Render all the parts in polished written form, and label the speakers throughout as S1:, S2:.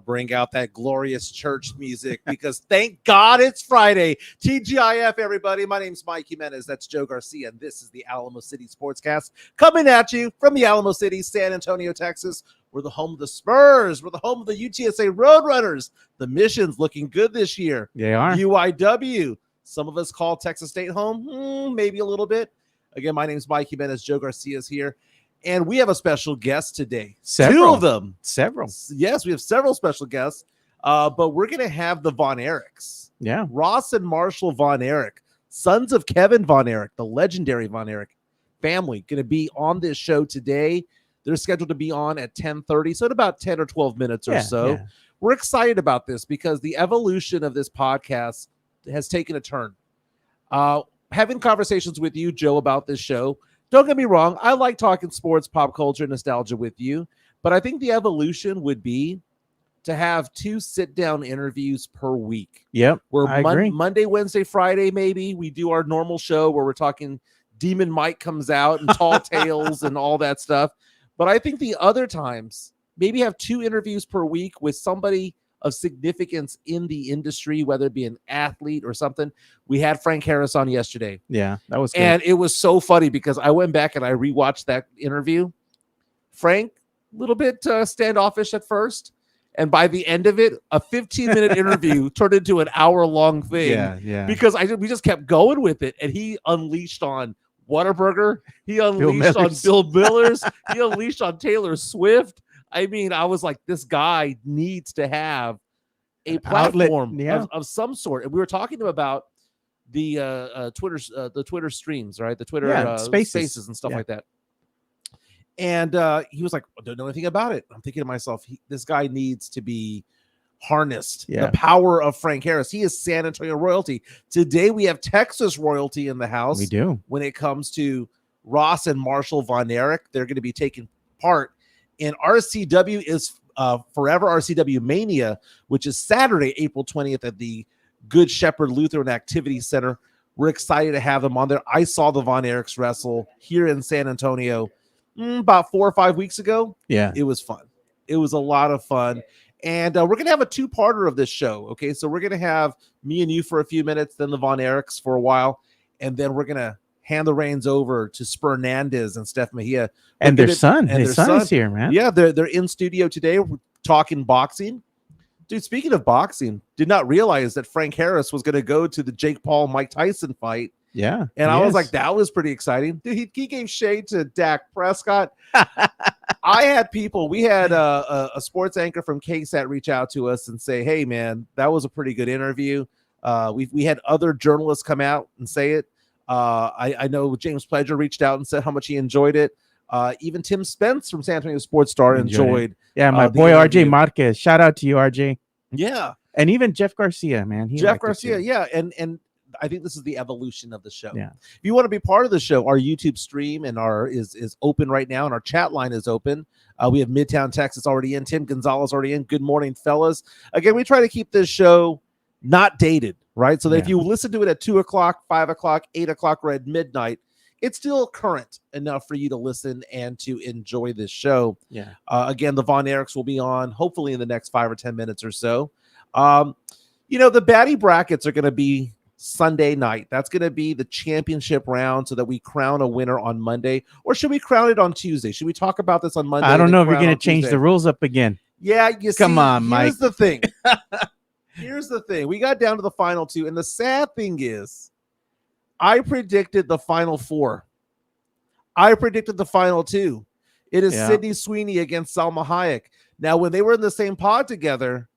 S1: Bring out that glorious church music because thank God it's Friday. TGIF, everybody. My name's Mike Jimenez. That's Joe Garcia, and this is the Alamo City Sportscast coming at you from the Alamo City, San Antonio, Texas. We're the home of the Spurs. We're the home of the UTSA Roadrunners. The Mission's looking good this year.
S2: They are.
S1: UIW. Some of us call Texas State home, maybe a little bit. Again, my name's Mike Jimenez. Joe Garcia is here. And we have a special guest today.
S2: Several.
S1: 2 of them.
S2: Several.
S1: Yes, we have several special guests. But we're going to have the Von Erichs.
S2: Yeah.
S1: Ross and Marshall Von Erich, sons of Kevin Von Erich, the legendary Von Erich family, going to be on this show today. They're scheduled to be on at 10:30, so in about 10 or 12 minutes or so. Yeah. We're excited about this because the evolution of this podcast has taken a turn. Having conversations with you, Joe, about this show. Don't get me wrong. I like talking sports, pop culture, nostalgia with you. But I think the evolution would be to have 2 sit-down interviews per week.
S2: Yep, I agree.
S1: Monday, Wednesday, Friday, maybe we do our normal show where we're talking Demon Mike comes out and Tall Tales and all that stuff. But I think the other times, maybe have 2 interviews per week with somebody of significance in the industry, whether it be an athlete or something. We had Frank Harris on yesterday.
S2: Yeah, that was good.
S1: And it was so funny because I went back and I rewatched that interview. Frank, a little bit standoffish at first. And by the end of it, a 15-minute interview turned into an hour-long thing.
S2: Yeah.
S1: Because we just kept going with it. And he unleashed on Whataburger. He unleashed on Bill Millers. He unleashed on Taylor Swift. I mean, I was like, this guy needs to have a platform of some sort. And we were talking to him about the Twitter streams, right? The Twitter spaces and stuff like that. And he was like, I don't know anything about it. I'm thinking to myself, this guy needs to be harnessed. The power of Frank Harris. He is San Antonio royalty. Today we have Texas royalty in the house.
S2: We do.
S1: When it comes to Ross and Marshall Von Erich, they're going to be taking part in RCW is Forever RCW Mania, which is Saturday, April 20th at the Good Shepherd Lutheran Activity Center. We're excited to have them on there. I saw the Von Erichs wrestle here in San Antonio about 4 or 5 weeks ago.
S2: Yeah.
S1: It was fun. It was a lot of fun. And we're going to have a 2-parter of this show. Okay, so we're going to have me and you for a few minutes, then the Von Erichs for a while, and then we're going to hand the reins over to Spernandez and Steph Mejia.
S2: And their son. His son is here, man.
S1: Yeah, they're in studio today. We're talking boxing. Dude, speaking of boxing, did not realize that Frank Harris was going to go to the Jake Paul-Mike Tyson fight.
S2: Yeah.
S1: And I was like, that was pretty exciting. Dude, he gave shade to Dak Prescott. I had people, we had a sports anchor from KSAT reach out to us and say, hey, man, that was a pretty good interview. We had other journalists come out and say it. I know James Pledger reached out and said how much he enjoyed it. Even Tim Spence from San Antonio Sports Star enjoyed.
S2: Yeah, my boy RJ Marquez. Shout out to you, RJ.
S1: Yeah.
S2: And even Jeff Garcia, man.
S1: Jeff Garcia, yeah. And I think this is the evolution of the show.
S2: Yeah.
S1: If you want to be part of the show, our YouTube stream and is open right now, and our chat line is open. We have Midtown Texas already in. Tim Gonzalez already in. Good morning, fellas. Again, we try to keep this show not dated, right? So that if you listen to it at 2 o'clock, 5 o'clock, 8 o'clock, or at midnight, it's still current enough for you to listen and to enjoy this show.
S2: Yeah.
S1: Again, the Von Erichs will be on hopefully in the next 5 or 10 minutes or so. The Baddie Brackets are going to be Sunday night. That's going to be the championship round so that we crown a winner on Monday. Or should we crown it on Tuesday? Should we talk about this on Monday?
S2: I don't know if you're going to change the rules up again.
S1: Yeah,
S2: Come on, Mike.
S1: Here's the thing. Here's the thing. We got down to the final 2, and the sad thing is I predicted the final 4. I predicted the final 2. It is Sydney Sweeney against Salma Hayek. Now, when they were in the same pod together,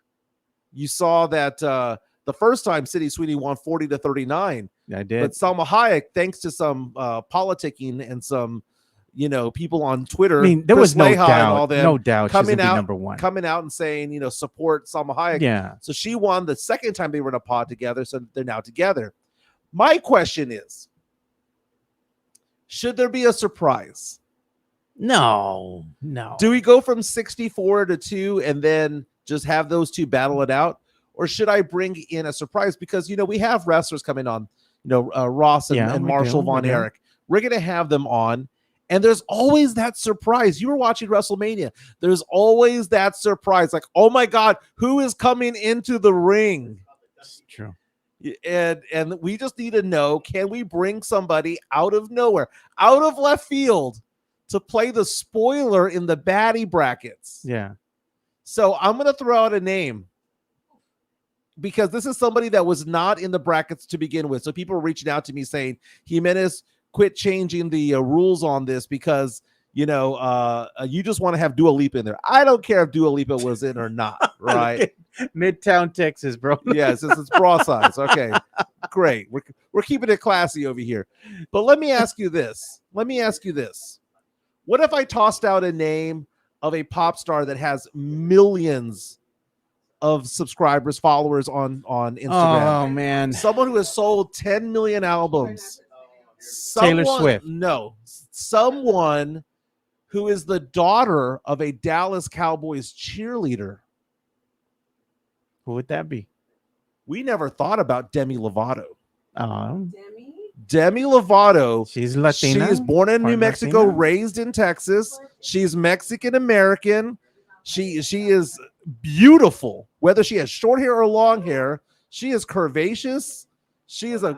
S1: you saw that the first time Sydney Sweeney won 40-39.
S2: I did.
S1: But Salma Hayek, thanks to some politicking and some people on Twitter.
S2: I mean, there was no doubt
S1: coming out
S2: number 1.
S1: Coming out and saying, support Salma Hayek.
S2: Yeah.
S1: So she won the second time they were in a pod together, so they're now together. My question is, should there be a surprise?
S2: No.
S1: Do we go from 64 to 2 and then just have those 2 battle it out? Or should I bring in a surprise? Because, we have wrestlers coming on, Ross and Marshall Von Erich. We're going to have them on. And there's always that surprise. You were watching WrestleMania. There's always that surprise. Like, oh my God, who is coming into the ring?
S2: It's true.
S1: And we just need to know, can we bring somebody out of nowhere, out of left field, to play the spoiler in the Baddie Brackets?
S2: Yeah.
S1: So I'm going to throw out a name, because this is somebody that was not in the brackets to begin with. So people are reaching out to me saying, Jimenez, quit changing the rules on this, because you just want to have Dua Lipa in there. I don't care if Dua Lipa was in or not, right?
S2: Midtown Texas, bro.
S1: Yes, it's bra size. Okay, great. We're keeping it classy over here. But let me ask you this. What if I tossed out a name of a pop star that has millions of subscribers, followers on Instagram?
S2: Oh man,
S1: someone who has sold 10 million albums.
S2: Taylor Swift.
S1: No, someone who is the daughter of a Dallas Cowboys cheerleader.
S2: Who would that be?
S1: We never thought about Demi Lovato.
S3: Demi
S1: Lovato.
S2: She's Latina.
S1: She is born in New Mexico,
S2: Latina?
S1: raised in Texas. She's Mexican American. She is beautiful, whether she has short hair or long hair. She is curvaceous. She is a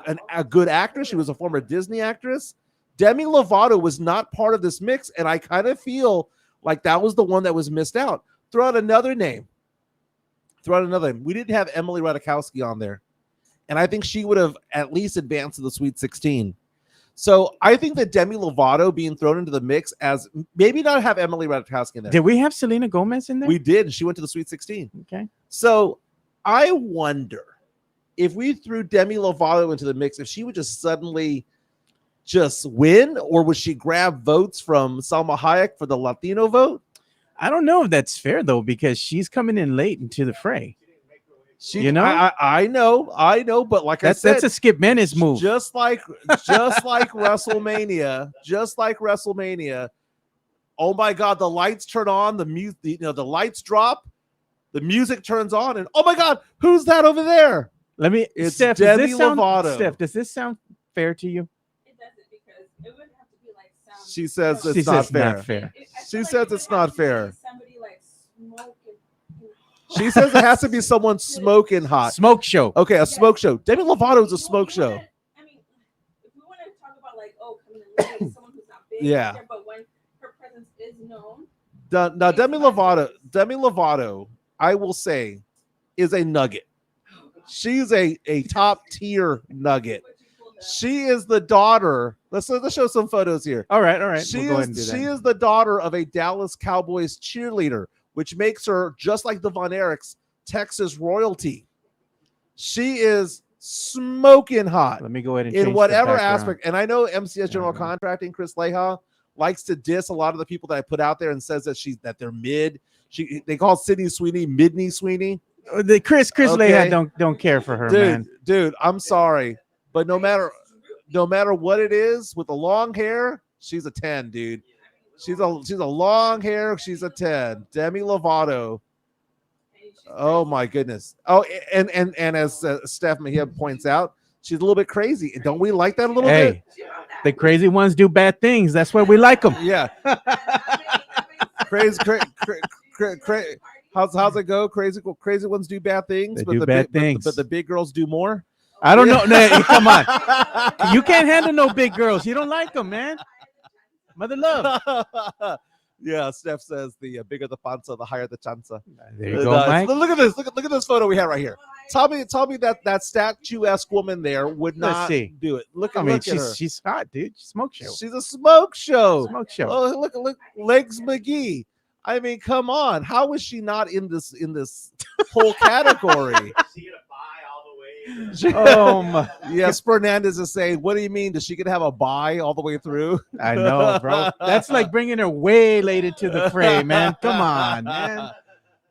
S1: good actress. She was a former Disney actress. Demi Lovato was not part of this mix, and I kind of feel like that was the one that was missed out. Throw out another name. We didn't have Emily Ratajkowski on there, and I think she would have at least advanced to the Sweet 16. So I think that Demi Lovato being thrown into the mix, as maybe not have Emily Ratajkowski in there.
S2: Did we have Selena Gomez in there?
S1: We did. She went to the Sweet 16.
S2: Okay.
S1: So I wonder if we threw Demi Lovato into the mix, if she would just suddenly just win, or would she grab votes from Salma Hayek for the Latino vote?
S2: I don't know if that's fair though, because she's coming in late into the fray. I know, but like I said, that's a Skip Menace move.
S1: Just like WrestleMania. Oh my God, the lights turn on, the lights drop, the music turns on, and oh my God, who's that over there? It's
S2: Steph,
S1: Demi Lovato.
S2: Steph, does this sound fair to you?
S3: It doesn't, because it would have to be like sound.
S1: She says it's not fair. She says it's not fair.
S3: Somebody like smoking.
S1: She says it has to be someone smoking hot.
S2: Smoke show.
S1: Okay, a smoke show. Demi Lovato is a smoke show.
S3: I mean, if we want to talk about like, coming in late, someone who's not big,
S1: Yeah.
S3: but when her presence is known.
S1: Now, Demi Lovato, I will say, is a nugget. She's a top tier nugget. She is the daughter. Let's show some photos here.
S2: All right.
S1: She is the daughter of a Dallas Cowboys cheerleader, which makes her, just like the Von Erichs, Texas royalty. She is smoking hot.
S2: Let me go ahead and
S1: in whatever aspect. And I know MCS General Contracting, Chris Leha, likes to diss a lot of the people that I put out there and says that they're mid. They call Sydney Sweeney Midney Sweeney.
S2: The Chris Leha don't care for her, man.
S1: Dude, I'm sorry, but no matter what it is, with the long hair, she's a 10, dude. She's a long hair. She's a 10. Demi Lovato. Oh my goodness. Oh, and as Steph Mejia points out, she's a little bit crazy. And don't we like that a little bit?
S2: The crazy ones do bad things. That's why we like them.
S1: Yeah. Crazy. How's it go? Crazy ones do bad things, but the big girls do more.
S2: I don't know. No, come on. You can't handle no big girls. You don't like them, man. Mother love.
S1: Yeah, Steph says the bigger the panza, the higher the chanza.
S2: There you go, Mike.
S1: Look at this. Look at this photo we have right here. Tell me that statuesque woman there would not do it. Look at her.
S2: She's hot, dude. Smoke show.
S1: She's a smoke show.
S2: Smoke show.
S1: Oh, look, Legs McGee. I mean, come on. How is she not in this whole category? Yes, Fernandez is saying, what do you mean? Does she gonna have a bye all the way through?
S2: I know, bro. That's like bringing her way late into the fray, man. Come on, man.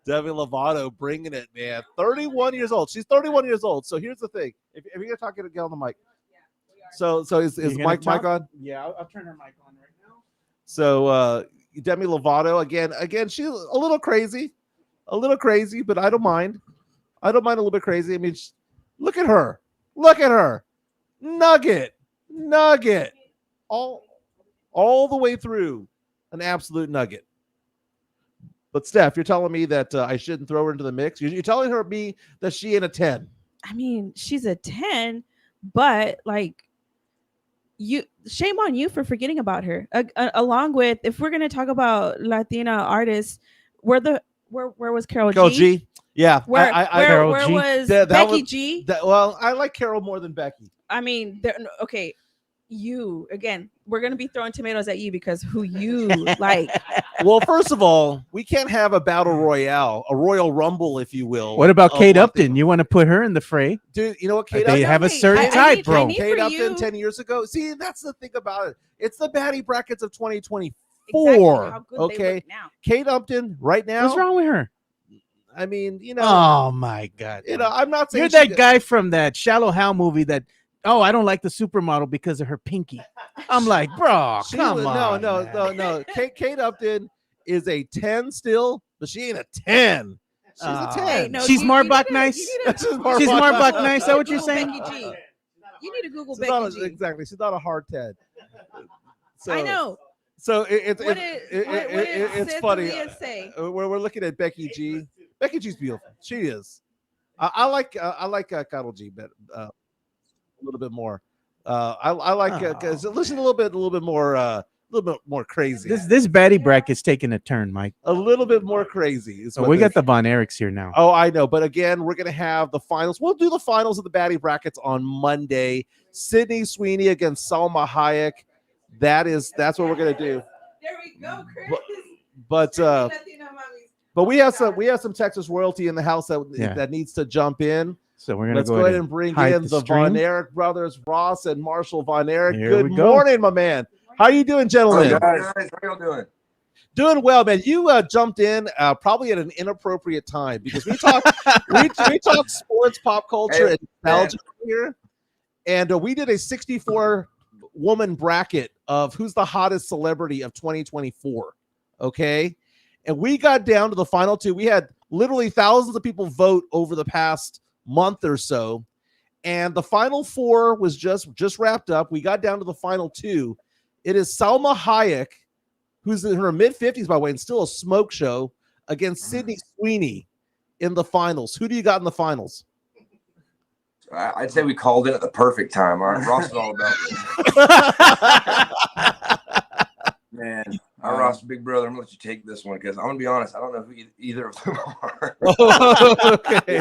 S1: Demi Lovato bringing it, man. 31 years old. She's 31 years old. So here's the thing. If you're gonna talk to get on the mic. So is Mike on?
S2: Yeah, I'll turn her mic on right now.
S1: So Demi Lovato again, she's a little crazy, but I don't mind. I don't mind a little bit crazy. I mean, look at her. Nugget. Oh all the way through, an absolute nugget. But Steph, you're telling me that I shouldn't throw her into the mix? You're telling me that she ain't a 10.
S3: I mean, she's a 10, but like, shame on you for forgetting about her. Along with, if we're gonna talk about Latina artists, where was Carol
S1: G? Yeah,
S3: where was Becky G?
S1: Well, I like Carol more than Becky.
S3: I mean, okay. You again, we're gonna be throwing tomatoes at you because who you like.
S1: Well, first of all, we can't have a battle royale, a Royal Rumble, if you will.
S2: What about Kate Upton? You want to put her in the fray?
S1: Dude, you know what, Kate
S2: They have a certain type, bro.
S1: Kate Upton 10 years ago. See, that's the thing about it. It's the Baddie Brackets of 2024.
S3: Exactly how good
S1: okay.
S3: They look now.
S1: Kate Upton right now.
S2: What's wrong with her?
S1: I mean,
S2: Oh my God.
S1: I'm not saying
S2: you're that guy from that Shallow Hal movie that. Oh, I don't like the supermodel because of her pinky. I'm like, bro, come on.
S1: No. Kate Upton is a 10 still, but she ain't a 10. She's a 10.
S3: No,
S2: she's Marbach nice. She's Marbach nice. Is that what you're saying?
S3: Becky G. You need to Google
S1: Becky G. Exactly. She's not a hard 10. So,
S3: I know.
S1: So it's funny.
S3: Say?
S1: We're looking at Becky G. Becky G's beautiful. She is. I like Cuddle G, but a little bit more. I like because listen a little bit more crazy.
S2: This Baddie Bracket's taking a turn, Mike.
S1: A little bit more crazy.
S2: So we got the Von Erichs here now.
S1: Oh, I know. But again, we're gonna have the finals. We'll do the finals of the Baddie Brackets on Monday. Sydney Sweeney against Salma Hayek. That's what we're gonna do.
S3: There we go, Chris.
S1: But we have some Texas royalty in the house that needs to jump in.
S2: So we're gonna
S1: go ahead and bring in the Von Erich brothers, Ross and Marshall Von Erich. Good morning, my man. How you doing, gentlemen?
S4: Hello, guys. How y'all doing?
S1: Doing well, man. You jumped in probably at an inappropriate time because we talk we talk sports, pop culture, and nostalgia here, and we did a 64 woman bracket of who's the hottest celebrity of 2024. Okay, and we got down to the final two. We had literally thousands of people vote over the past month or so, and the final four was just wrapped up. We got down to the final two. It is Salma Hayek, who's in her mid-50s, by the way, and still a smoke show, against Sydney Sweeney in the finals. Who do you got in the finals?
S4: I'd say we called it at the perfect time. All right, Ross is all about it. Man, Ross, big brother, I'm going to let you take this one because I'm going to be honest, I don't know who either of them are.
S1: Okay.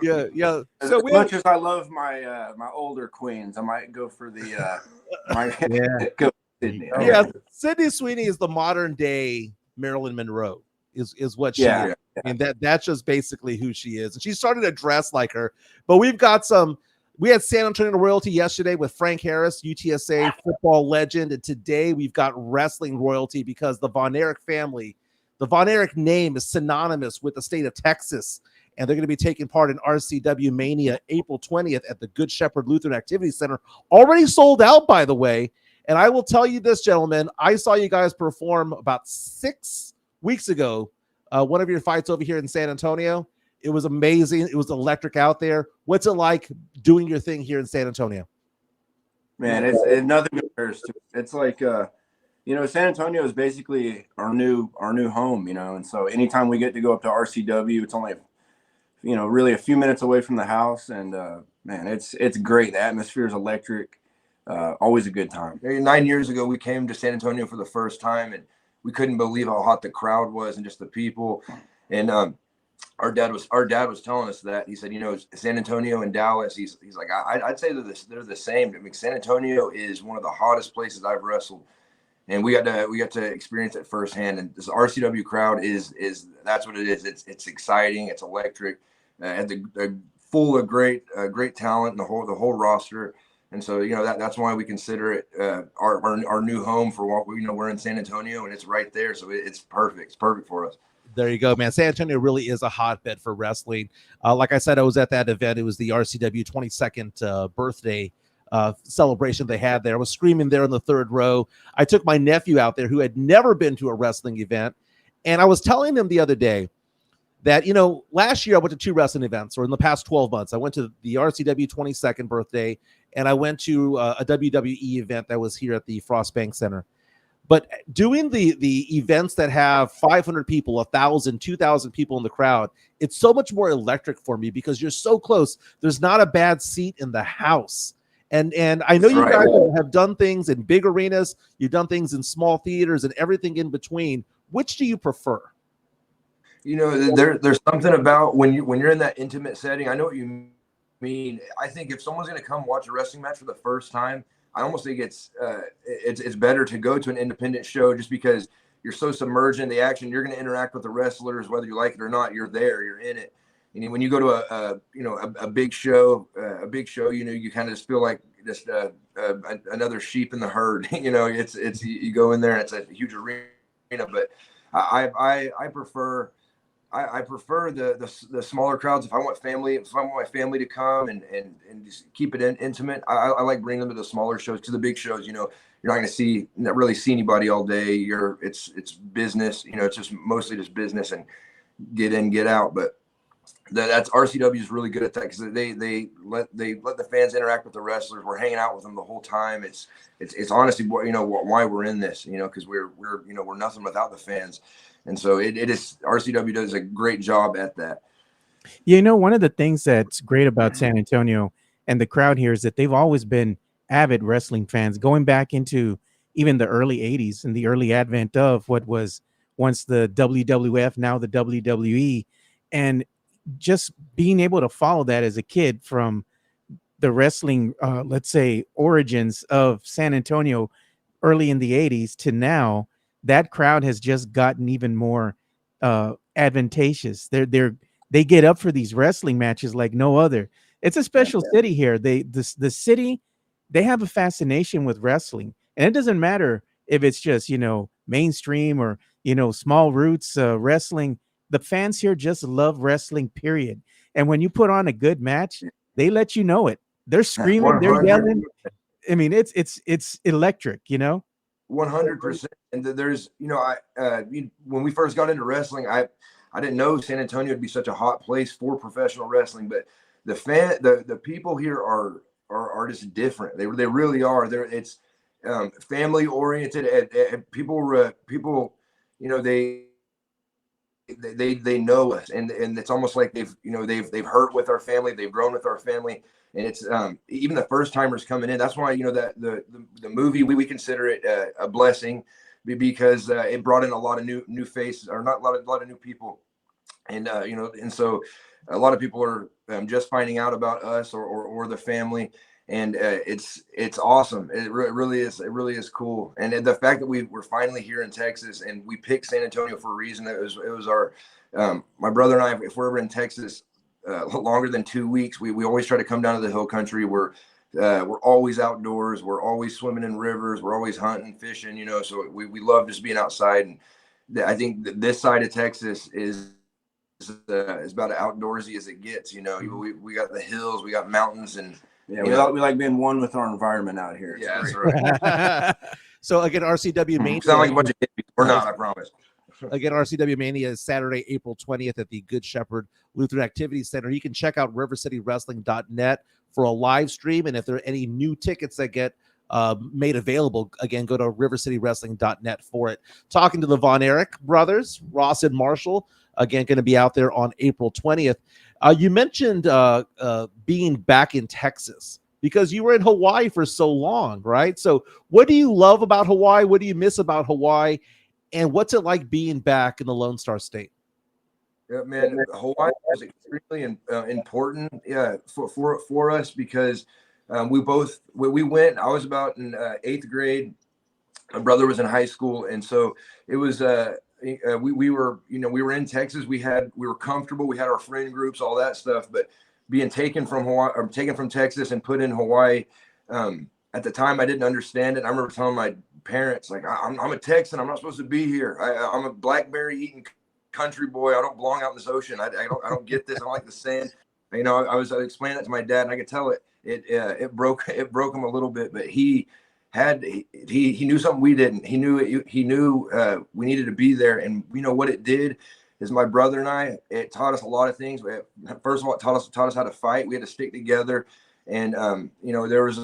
S1: Yeah.
S4: So as much as I love my my older queens, I might go for the Sydney.
S1: Yeah, Sydney Sweeney is the modern day Marilyn Monroe. Is what she is. I mean, that's just basically who she is. And she started to dress like her. But we had San Antonio royalty yesterday with Frank Harris, UTSA football legend. And today we've got wrestling royalty because the Von Erich family, the Von Erich name is synonymous with the state of Texas. And they're going to be taking part in RCW Mania April 20th at the Good Shepherd Lutheran Activity Center. Already sold out, by the way. And I will tell you this, gentlemen, I saw you guys perform about 6 weeks ago. One of your fights over here in San Antonio. It was amazing. It was electric out there. What's it like doing your thing here in San Antonio?
S4: Man, it's nothing compares to it. It's like San Antonio is basically our new home, and so anytime we get to go up to RCW, it's only really a few minutes away from the house, and man, it's great. The atmosphere is electric. Always a good time.
S5: 9 years ago, we came to San Antonio for the first time, and we couldn't believe how hot the crowd was and just the people. And our dad was telling us that. He said, San Antonio and Dallas, he's like, I'd say they're the same. I mean, San Antonio is one of the hottest places I've wrestled, and we got to experience it firsthand. And this RCW crowd is that's what it is. It's exciting. It's electric, and full of great talent and the whole roster. And so, that's why we consider it our new home for what we're in San Antonio, and it's right there. So it's perfect. It's perfect for us.
S1: There you go, man. San Antonio really is a hotbed for wrestling. Like I said, I was at that event. It was the RCW 22nd birthday celebration they had there. I was screaming there in the third row. I took my nephew out there who had never been to a wrestling event. And I was telling him the other day, that, last year I went to 2 wrestling events, or in the past 12 months. I went to the RCW 22nd birthday, and I went to a WWE event that was here at the Frostbank Center. But doing the events that have 500 people, 1,000, 2,000 people in the crowd, it's so much more electric for me because you're so close. There's not a bad seat in the house. And I know you guys have done things in big arenas. You've done things in small theaters and everything in between. Which do you prefer?
S5: There's something about when you're in that intimate setting. I know what you mean. I think if someone's going to come watch a wrestling match for the first time, I almost think it's better to go to an independent show, just because you're so submerged in the action. You're going to interact with the wrestlers, whether you like it or not. You're there. You're in it. And when you go to a big show, you kind of just feel like just another sheep in the herd. It's you go in there and it's a huge arena. But I prefer the smaller crowds. If I want my family to come and just keep it intimate, I like bringing them to the smaller shows. To the big shows, you're not going to not really see anybody all day. It's business. It's just mostly just business and get in, get out. But that's RCW is really good at that, because they let the fans interact with the wrestlers. We're hanging out with them the whole time. It's honestly why we're in this, because we're nothing without the fans. And so it is, RCW does a great job at that.
S2: One of the things that's great about San Antonio and the crowd here is that they've always been avid wrestling fans, going back into even the early 80s and the early advent of what was once the WWF, now the WWE. And just being able to follow that as a kid from the wrestling, let's say, origins of San Antonio early in the 80s to now, that crowd has just gotten even more advantageous. They get up for these wrestling matches like no other. It's a special city here. The city, they have a fascination with wrestling, and it doesn't matter if it's just mainstream or small roots wrestling. The fans here just love wrestling, period. And when you put on a good match, they let you know it. They're screaming, they're yelling. I mean, it's electric,
S5: 100%. And there's, when we first got into wrestling, I didn't know San Antonio would be such a hot place for professional wrestling, but the people here are just different. They really are. It's family oriented, and people, they know us, and it's almost like they've hurt with our family, they've grown with our family. And it's even the first timers coming in. That's why that the movie, we consider it a blessing, because it brought in a lot of new faces, or not a lot of new people, and and so a lot of people are just finding out about us or the family, and it's awesome. It really is cool. And the fact that we're finally here in Texas, and we picked San Antonio for a reason. It was our my brother and I, if we're ever in Texas longer than 2 weeks, we always try to come down to the hill country. We're always outdoors. We're always swimming in rivers. We're always hunting, fishing, so we love just being outside. And I think this side of Texas is about as outdoorsy as it gets. We got the hills, we got mountains, and
S4: we like being one with our environment out here.
S5: Yeah, that's right.
S1: So again, RCW Mania.
S5: Sound like a bunch of hippies. We're not, I promise.
S1: Again, RCW Mania is Saturday, April 20th at the Good Shepherd Lutheran Activity Center. You can check out rivercitywrestling.net for a live stream. And if there are any new tickets that get made available, again, go to rivercitywrestling.net for it. Talking to the Von Erich brothers, Ross and Marshall, again, going to be out there on April 20th. You mentioned being back in Texas because you were in Hawaii for so long, right? So what do you love about Hawaii? What do you miss about Hawaii? And what's it like being back in the Lone Star State?
S5: Yeah, man, Hawaii is extremely important, for us, because we went. I was about in 8th grade. My brother was in high school, and so it was. We were in Texas. We were comfortable. We had our friend groups, all that stuff. But being taken from Hawaii, or taken from Texas and put in Hawaii, at the time I didn't understand it. I remember telling my parents, like, I'm a Texan. I'm not supposed to be here. I'm a blackberry eating country boy. I don't belong out in this ocean. I don't get this. I don't like the sand. I was explaining that to my dad, and I could tell it broke him a little bit. But he knew something we didn't. He knew we needed to be there, and what it did is my brother and I. It taught us a lot of things. First of all, it taught us how to fight. We had to stick together, and there was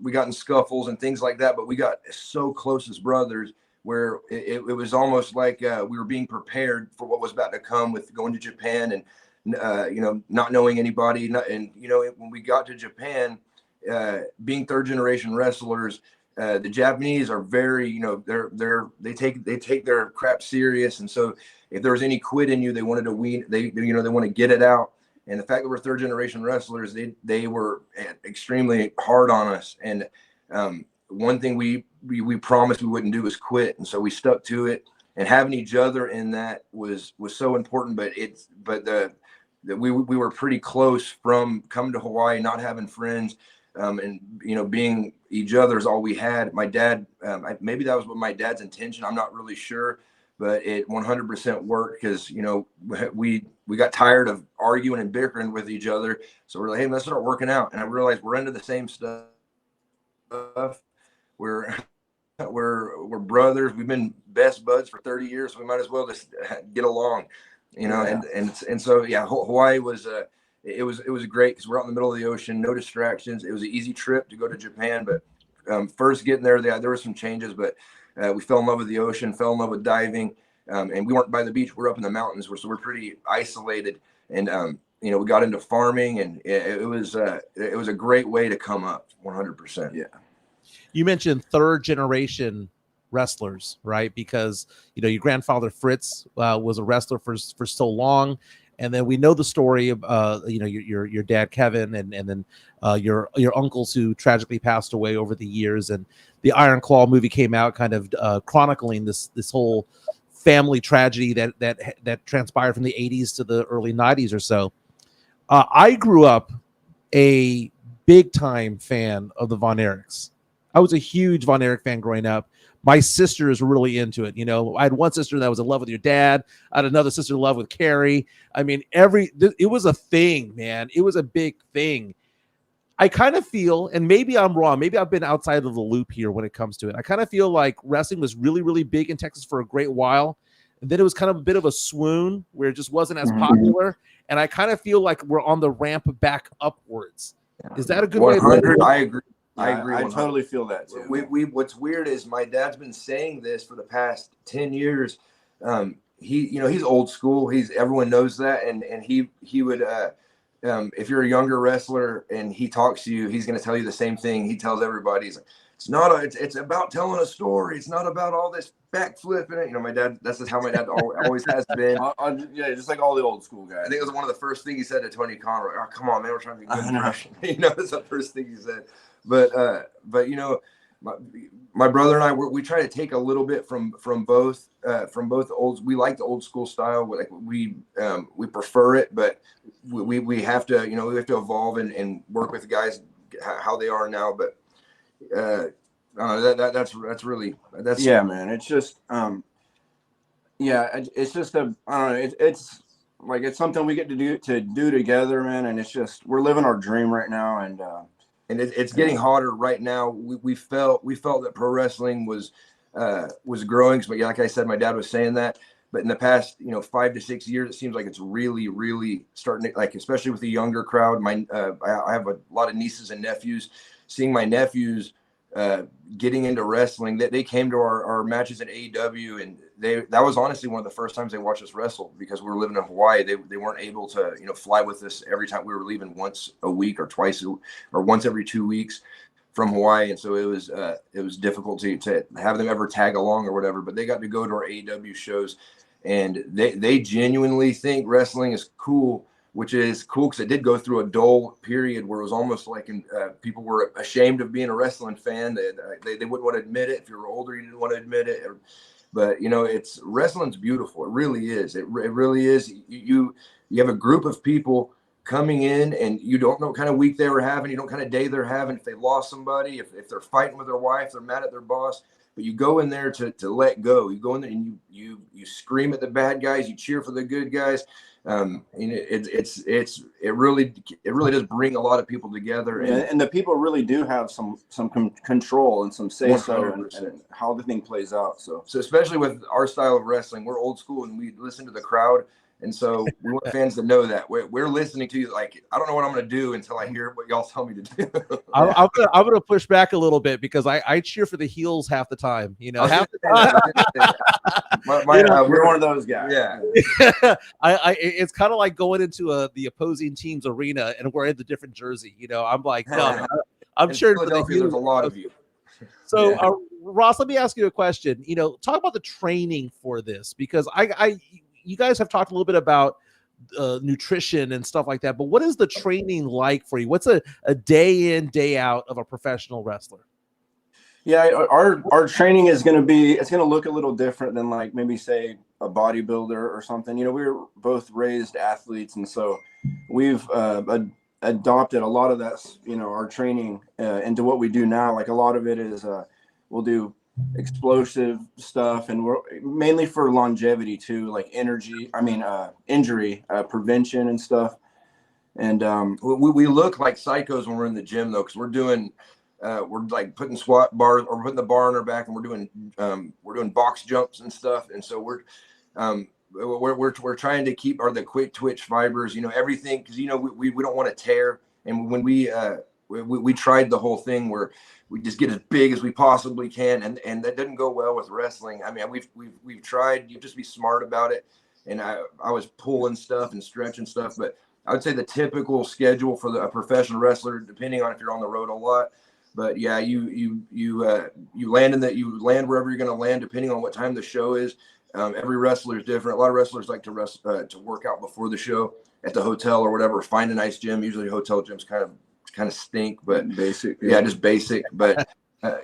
S5: we got in scuffles and things like that, but we got so close as brothers where it was almost like we were being prepared for what was about to come with going to Japan and not knowing anybody. When we got to Japan, being third generation wrestlers, the Japanese are very, they take their crap serious, and so if there was any quit in you, they wanted to wean, they want to get it out. And the fact that we're third generation wrestlers, they were extremely hard on us. And one thing we promised we wouldn't do was quit, and so we stuck to it. And having each other in that was so important. But we were pretty close from coming to Hawaii, not having friends, and being each other is all we had. My dad, maybe that was what my dad's intention. I'm not really sure, but it 100% worked because we got tired of arguing and bickering with each other. So we're like, hey, let's start working out. And I realized we're into the same stuff. We're brothers. We've been best buds for 30 years. So we might as well just get along, and so yeah, Hawaii was it was great because we're out in the middle of the ocean, no distractions. It was an easy trip to go to Japan, but first getting there were some changes, but we fell in love with the ocean, fell in love with diving, and we weren't by the beach. We're up in the mountains, so we're pretty isolated, and we got into farming, and it was a great way to come up. 100%.
S4: Yeah.
S1: You mentioned third generation wrestlers, right? Because your grandfather Fritz was a wrestler for so long, and then we know the story of your dad Kevin, and then your uncles who tragically passed away over the years, and the Iron Claw movie came out, kind of chronicling this whole family tragedy that transpired from the 80s to the early 90s or so. I grew up a big time fan of the Von Erichs. I was a huge Von Erich fan growing up. My sisters were really into it. I had one sister that was in love with your dad. I had another sister in love with Carrie. I mean, it was a thing, man. It was a big thing. I kind of feel, and maybe I'm wrong, maybe I've been outside of the loop here when it comes to it. I kind of feel like wrestling was really, really big in Texas for a great while. And then it was kind of a bit of a swoon where it just wasn't as popular. And I kind of feel like we're on the ramp back upwards. Is that a good way of looking at it?
S5: I agree. I agree.
S4: I totally feel that too.
S5: What's weird is my dad's been saying this for the past 10 years. He's old school. Everyone knows that. And he would, if you're a younger wrestler and he talks to you, he's going to tell you the same thing. He tells everybody, he's like, it's about telling a story. It's not about all this backflip in it. My dad, that's just how my dad always has been.
S4: Yeah, just like all the old school guys.
S5: I think it was one of the first things he said to Tony Conroy. Oh, come on, man, we're trying to be good impression. That's the first thing he said. But my brother and I, we try to take a little bit from both olds. We like the old school style. We prefer it, but we have to we have to evolve and work with the guys how they are now. But that's really
S4: yeah, man. It's just it's just it's like it's something we get to do together, man. And it's just we're living our dream right now, and it's getting hotter right now. We felt that pro wrestling was growing. But like I said, my dad was saying that. But in the past, 5 to 6 years, it seems like it's really, really starting to, especially with the younger crowd. I have a lot of nieces and nephews. Seeing my nephews getting into wrestling, they came to our matches at AEW, and that was honestly one of the first times they watched us wrestle because we were living in Hawaii. They weren't able to fly with us every time. We were leaving once a week or once every 2 weeks from Hawaii, and so it was difficult to have them ever tag along or whatever. But they got to go to our AEW shows, and they genuinely think wrestling is cool. Which is cool because it did go through a dull period where it was almost like people were ashamed of being a wrestling fan. They wouldn't want to admit it. If you were older, you didn't want to admit it. But it's wrestling's beautiful. It really is. It really is. You have a group of people coming in, and you don't know what kind of week they were having. You don't know what kind of day they're having. If they lost somebody, if they're fighting with their wife, they're mad at their boss. But you go in there to let go. You go in there and you scream at the bad guys. You cheer for the good guys.
S5: it really does bring a lot of people together,
S4: and the people really do have some control and some say so and how the thing plays out. So
S5: especially with our style of wrestling, we're old school and we listen to the crowd. And so we want fans to know that we're listening to you. Like, I don't know what I'm going to do until I hear what y'all tell me to do.
S1: I'm gonna push back a little bit because I cheer for the heels half the time. You know, half the time.
S4: We're one of those guys.
S5: Yeah.
S1: It's kind of like going into the opposing team's arena and wearing the different jersey. You know, I'm like, no, I'm cheering for the heels.
S5: There's a lot of you.
S1: So, Ross, let me ask you a question. You know, talk about the training for this because you guys have talked a little bit about nutrition and stuff like that, but what is the training like for you? What's a day in, day out of a professional wrestler?
S4: Yeah, our training is going to look a little different than like maybe say a bodybuilder or something. You know, we were both raised athletes, and so we've adopted a lot of that, you know, our training into what we do now. Like a lot of it is we'll do explosive stuff, and we're mainly for longevity too, like injury prevention and stuff. And
S5: we look like psychos when we're in the gym though, because we're like putting squat bars or putting the bar on our back, and we're doing box jumps and stuff. And so we're trying to keep the quick twitch fibers, you know, everything, because you know we don't want to tear. And when we tried the whole thing where we just get as big as we possibly can, and that doesn't go well with wrestling. I mean, we've tried. You just be smart about it. And I was pulling stuff and stretching stuff, but I would say the typical schedule for a professional wrestler, depending on if you're on the road a lot. But yeah, you land wherever you're going to land, depending on what time the show is. Every wrestler is different. A lot of wrestlers like to work out before the show at the hotel or whatever. Find a nice gym. Usually hotel gyms kind of stink, but
S4: basic.
S5: Yeah, just basic. But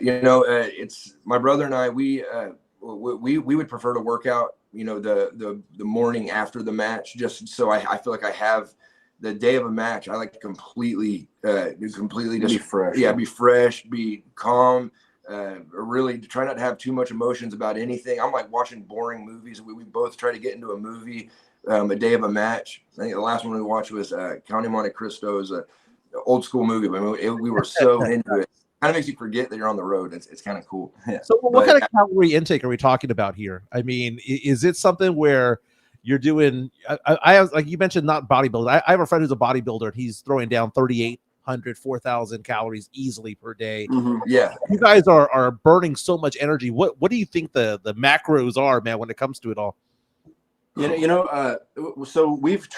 S5: you know, it's my brother and I. We would prefer to work out, you know, the morning after the match, just so I feel like I have the day of a match. I like to completely just
S4: be fresh.
S5: Yeah, be fresh, be calm. Really try not to have too much emotions about anything. I'm like watching boring movies. We both try to get into a movie a day of a match. I think the last one we watched was Count of Monte Cristo. Is a old school movie, but we were so into it. Kind of makes you forget that you're on the road. It's kind of cool.
S4: Yeah.
S1: So what kind of calorie intake are we talking about here? I mean, is it something where you're doing, I have, like you mentioned, not bodybuilding. I have a friend who's a bodybuilder, and he's throwing down 3,800, 4,000 calories easily per day.
S4: Mm-hmm.
S5: Yeah.
S1: You guys are burning so much energy. What do you think the macros are, man, when it comes to it all?
S4: So we've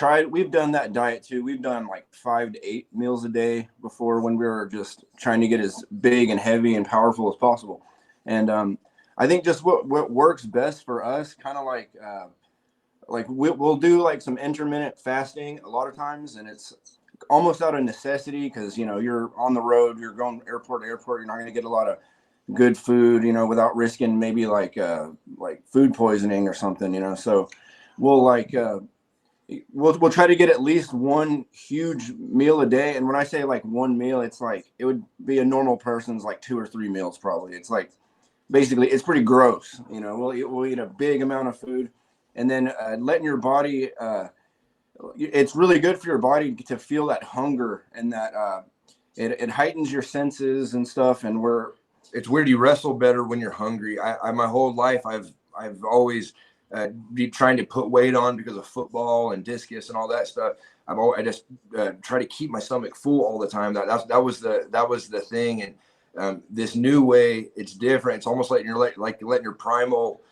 S4: done that diet too. We've done like 5 to 8 meals a day before, when we were just trying to get as big and heavy and powerful as possible. And I think just what works best for us, kind of like we'll do like some intermittent fasting a lot of times, and it's almost out of necessity because, you know, you're on the road, you're going airport to airport, you're not going to get a lot of good food, you know, without risking maybe like food poisoning or something, you know. So we'll we'll try to get at least one huge meal a day. And when I say like one meal, it's like it would be a normal person's like 2 or 3 meals probably. It's like basically it's pretty gross, you know. We'll eat a big amount of food, and then letting your body it's really good for your body to feel that hunger, and that it heightens your senses and stuff. And
S5: it's weird, you wrestle better when you're hungry. I my whole life I've always be trying to put weight on because of football and discus and all that stuff. I just try to keep my stomach full all the time. That was the thing. And this new way, it's different. It's almost like letting your primal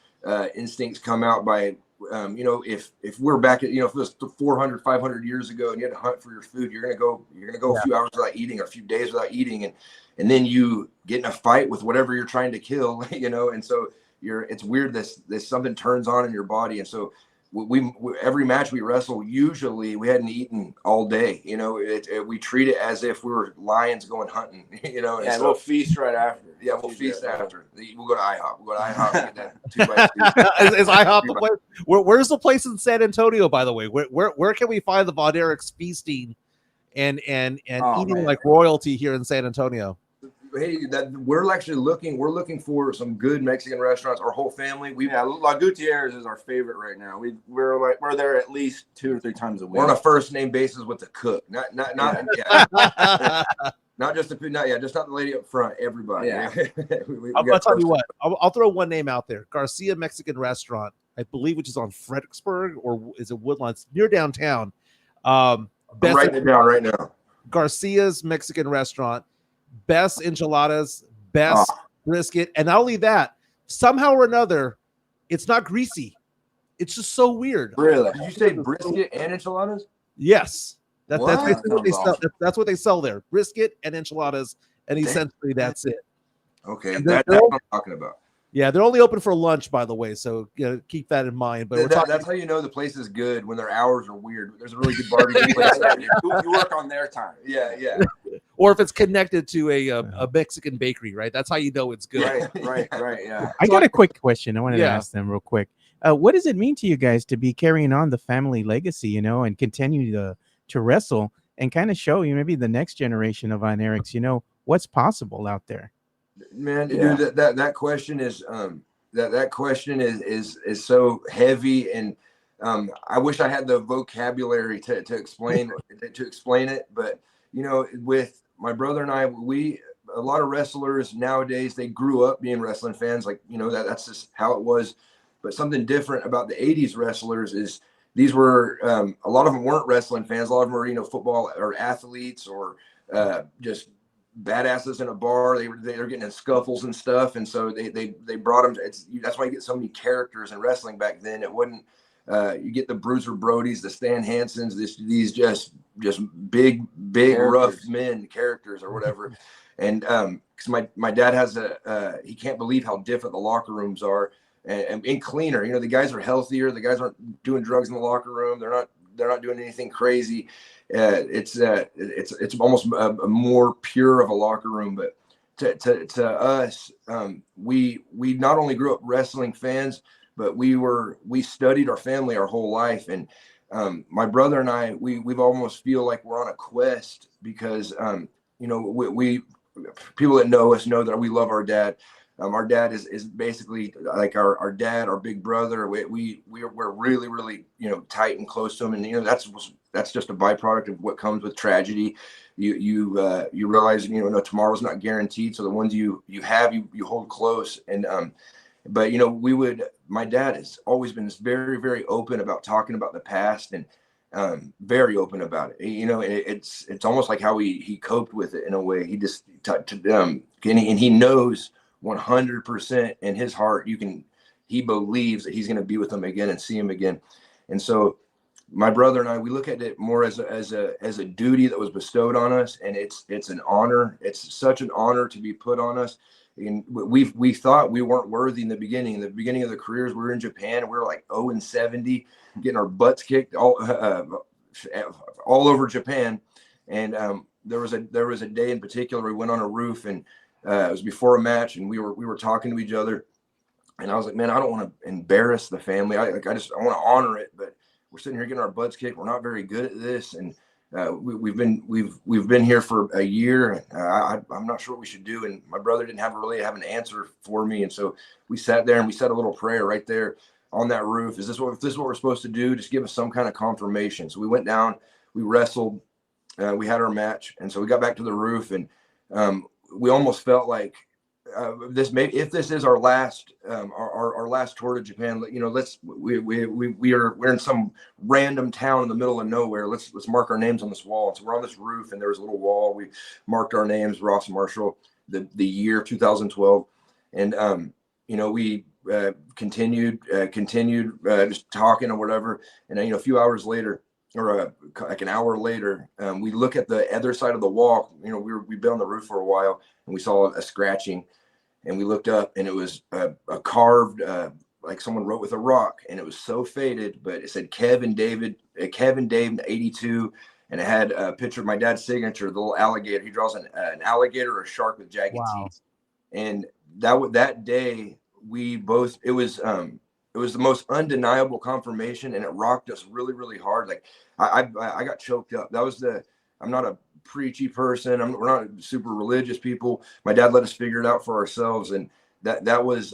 S5: instincts come out by, you know, if we're back at, you know, if it was 400, 500 years ago and you had to hunt for your food, you're going to go a few hours without eating, or a few days without eating. And then you get in a fight with whatever you're trying to kill, you know? And so it's weird. This something turns on in your body. And so we every match we wrestle, usually we hadn't eaten all day, you know. We treat it as if we were lions going hunting, you know.
S4: And so we'll feast right after.
S5: Yeah, we'll feast after. We'll go to IHOP. Get that 2 by 2.
S1: Is IHOP the place? Where's the place in San Antonio, by the way? Where can we find the Von Erichs feasting and eating like royalty here in San Antonio?
S5: that we're looking for some good Mexican restaurants. Our whole family.
S4: La Gutierrez is our favorite right now. We're there at least 2 or 3 times a week.
S5: We're on a first name basis with the cook, not just the food, just not the lady up front. Everybody.
S4: Yeah.
S1: I'll tell you what. I'll throw one name out there: Garcia Mexican Restaurant, I believe, which is on Fredericksburg, or is it Woodlands, near downtown.
S5: I'm writing it down right now.
S1: Garcia's Mexican Restaurant, best enchiladas, best brisket, and not only that, somehow or another, it's not greasy. It's just so weird.
S4: Really?
S5: Did you say brisket and enchiladas?
S1: Yes. That's basically what they
S4: Sounds
S1: sell.
S4: awesome.
S1: That's what they sell there: brisket and enchiladas, and essentially that's it.
S5: Okay,
S1: And
S5: that's what I'm talking about.
S1: Yeah, they're only open for lunch, by the way, so keep that in mind. But
S5: That's how you know the place is good, when their hours are weird. There's a really good barbecue place.
S4: You work on their time.
S5: Yeah.
S1: or if it's connected to a Mexican bakery, right? That's how you know it's good.
S4: Right. Yeah.
S2: I got a quick question. I wanted to ask them real quick. What does it mean to you guys to be carrying on the family legacy, and continue to wrestle and kind of show maybe the next generation of Von Erichs, what's possible out there?
S5: Man, dude, that question is that question is so heavy, and I wish I had the vocabulary to explain it. But with my brother and I, a lot of wrestlers nowadays, they grew up being wrestling fans, that's just how it was. But something different about the 80s wrestlers is these were a lot of them weren't wrestling fans. A lot of them were football or athletes, or just badasses in a bar. They were getting in scuffles and stuff, and so they brought them. That's why you get so many characters in wrestling back then. It wasn't you get the Bruiser Brodies, the Stan Hansens, these just big characters. Rough men characters or whatever. And because my dad has he can't believe how different the locker rooms are and cleaner. The guys are healthier. The guys aren't doing drugs in the locker room. They're not doing anything crazy. It's almost a more pure of a locker room. But to us, we not only grew up wrestling fans, but we studied our family our whole life. And my brother and I, we've almost feel like we're on a quest, because we people that know us know that we love our dad. Our dad is basically like our dad, our big brother. We're really, really, tight and close to him. And, that's just a byproduct of what comes with tragedy. You realize, tomorrow's not guaranteed. So the ones you have, you hold close. And, but, my dad has always been very, very open about talking about the past, and very open about it. It's almost like how he coped with it in a way. He just, and he knows 100% in his heart, he believes that he's going to be with them again and see him again. And so my brother and I, we look at it more as a duty that was bestowed on us. And it's an honor. It's such an honor to be put on us. And we thought we weren't worthy in the beginning. In the beginning of the careers, we were in Japan, and we were like 0-70, getting our butts kicked all over Japan. And there was a day in particular, we went on a roof, and it was before a match, and we were talking to each other, and I was like, man, I don't want to embarrass the family. I want to honor it, but we're sitting here getting our butts kicked. We're not very good at this, and we've been here for a year. I'm not sure what we should do, and my brother didn't really have an answer for me, and so we sat there and we said a little prayer right there on that roof. If this is what we're supposed to do, just give us some kind of confirmation. So we went down, we wrestled, we had our match, and so we got back to the roof, and we almost felt like if this is our last our last tour to Japan, we're in some random town in the middle of nowhere. Let's mark our names on this wall. And so we're on this roof, and there was a little wall. We marked our names, Ross Marshall, the year 2012, and we continued just talking or whatever. And a few hours later, or like an hour later, we look at the other side of the wall. We've been on the roof for a while, and we saw a scratching, and we looked up, and it was a carved, like someone wrote with a rock, and it was so faded, but it said Kevin David 82, and it had a picture of my dad's signature, the little alligator. He draws an alligator or a shark with jagged teeth. And that day, it was the most undeniable confirmation, and it rocked us really, really hard. Like I got choked up. I'm not a preachy person. We're not super religious people. My dad let us figure it out for ourselves, and that was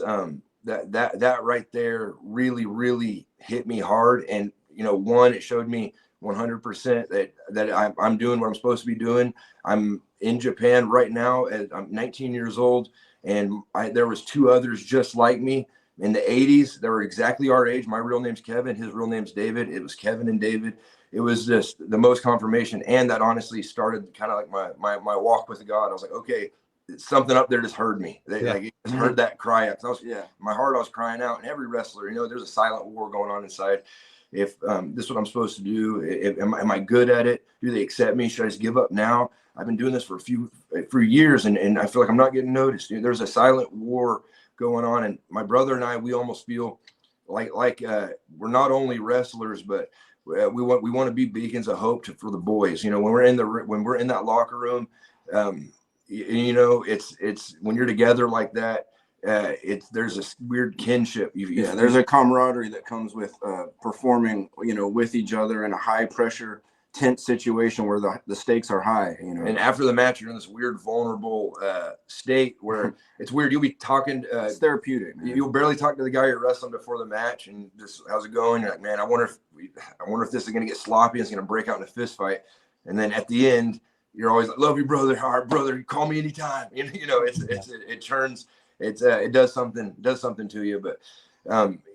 S5: that right there really hit me hard. And one, it showed me 100% that I'm doing what I'm supposed to be doing. I'm in Japan right now. I'm 19 years old, and there was 2 others just like me in the 80s. They were exactly our age. My real name's Kevin. His real name's David. It was Kevin and David. It was just the most confirmation, and that honestly started kind of like my walk with God. I was like, okay, something up there just heard me. Like just heard that cry out. My heart, I was crying out. And every wrestler, there's a silent war going on inside. If this is what I'm supposed to do, am I good at it? Do they accept me? Should I just give up now? I've been doing this for years, and I feel like I'm not getting noticed. There's a silent war going on, and my brother and I, we almost feel like we're not only wrestlers, but we want to be beacons of hope for the boys. When we're in that locker room, it's when you're together like that. There's a weird kinship.
S4: There's a camaraderie that comes with performing, with each other in a high pressure, tense situation where the stakes are high.
S5: And after the match, you're in this weird, vulnerable state where it's weird. You'll be talking.
S4: It's therapeutic.
S5: You'll barely talk to the guy you're wrestling before the match, and just how's it going? You're like, man, I wonder if this is gonna get sloppy. It's gonna break out in a fist fight, and then at the end, you're always like, love you, brother. All right, brother, call me anytime. It turns. It does something to you, but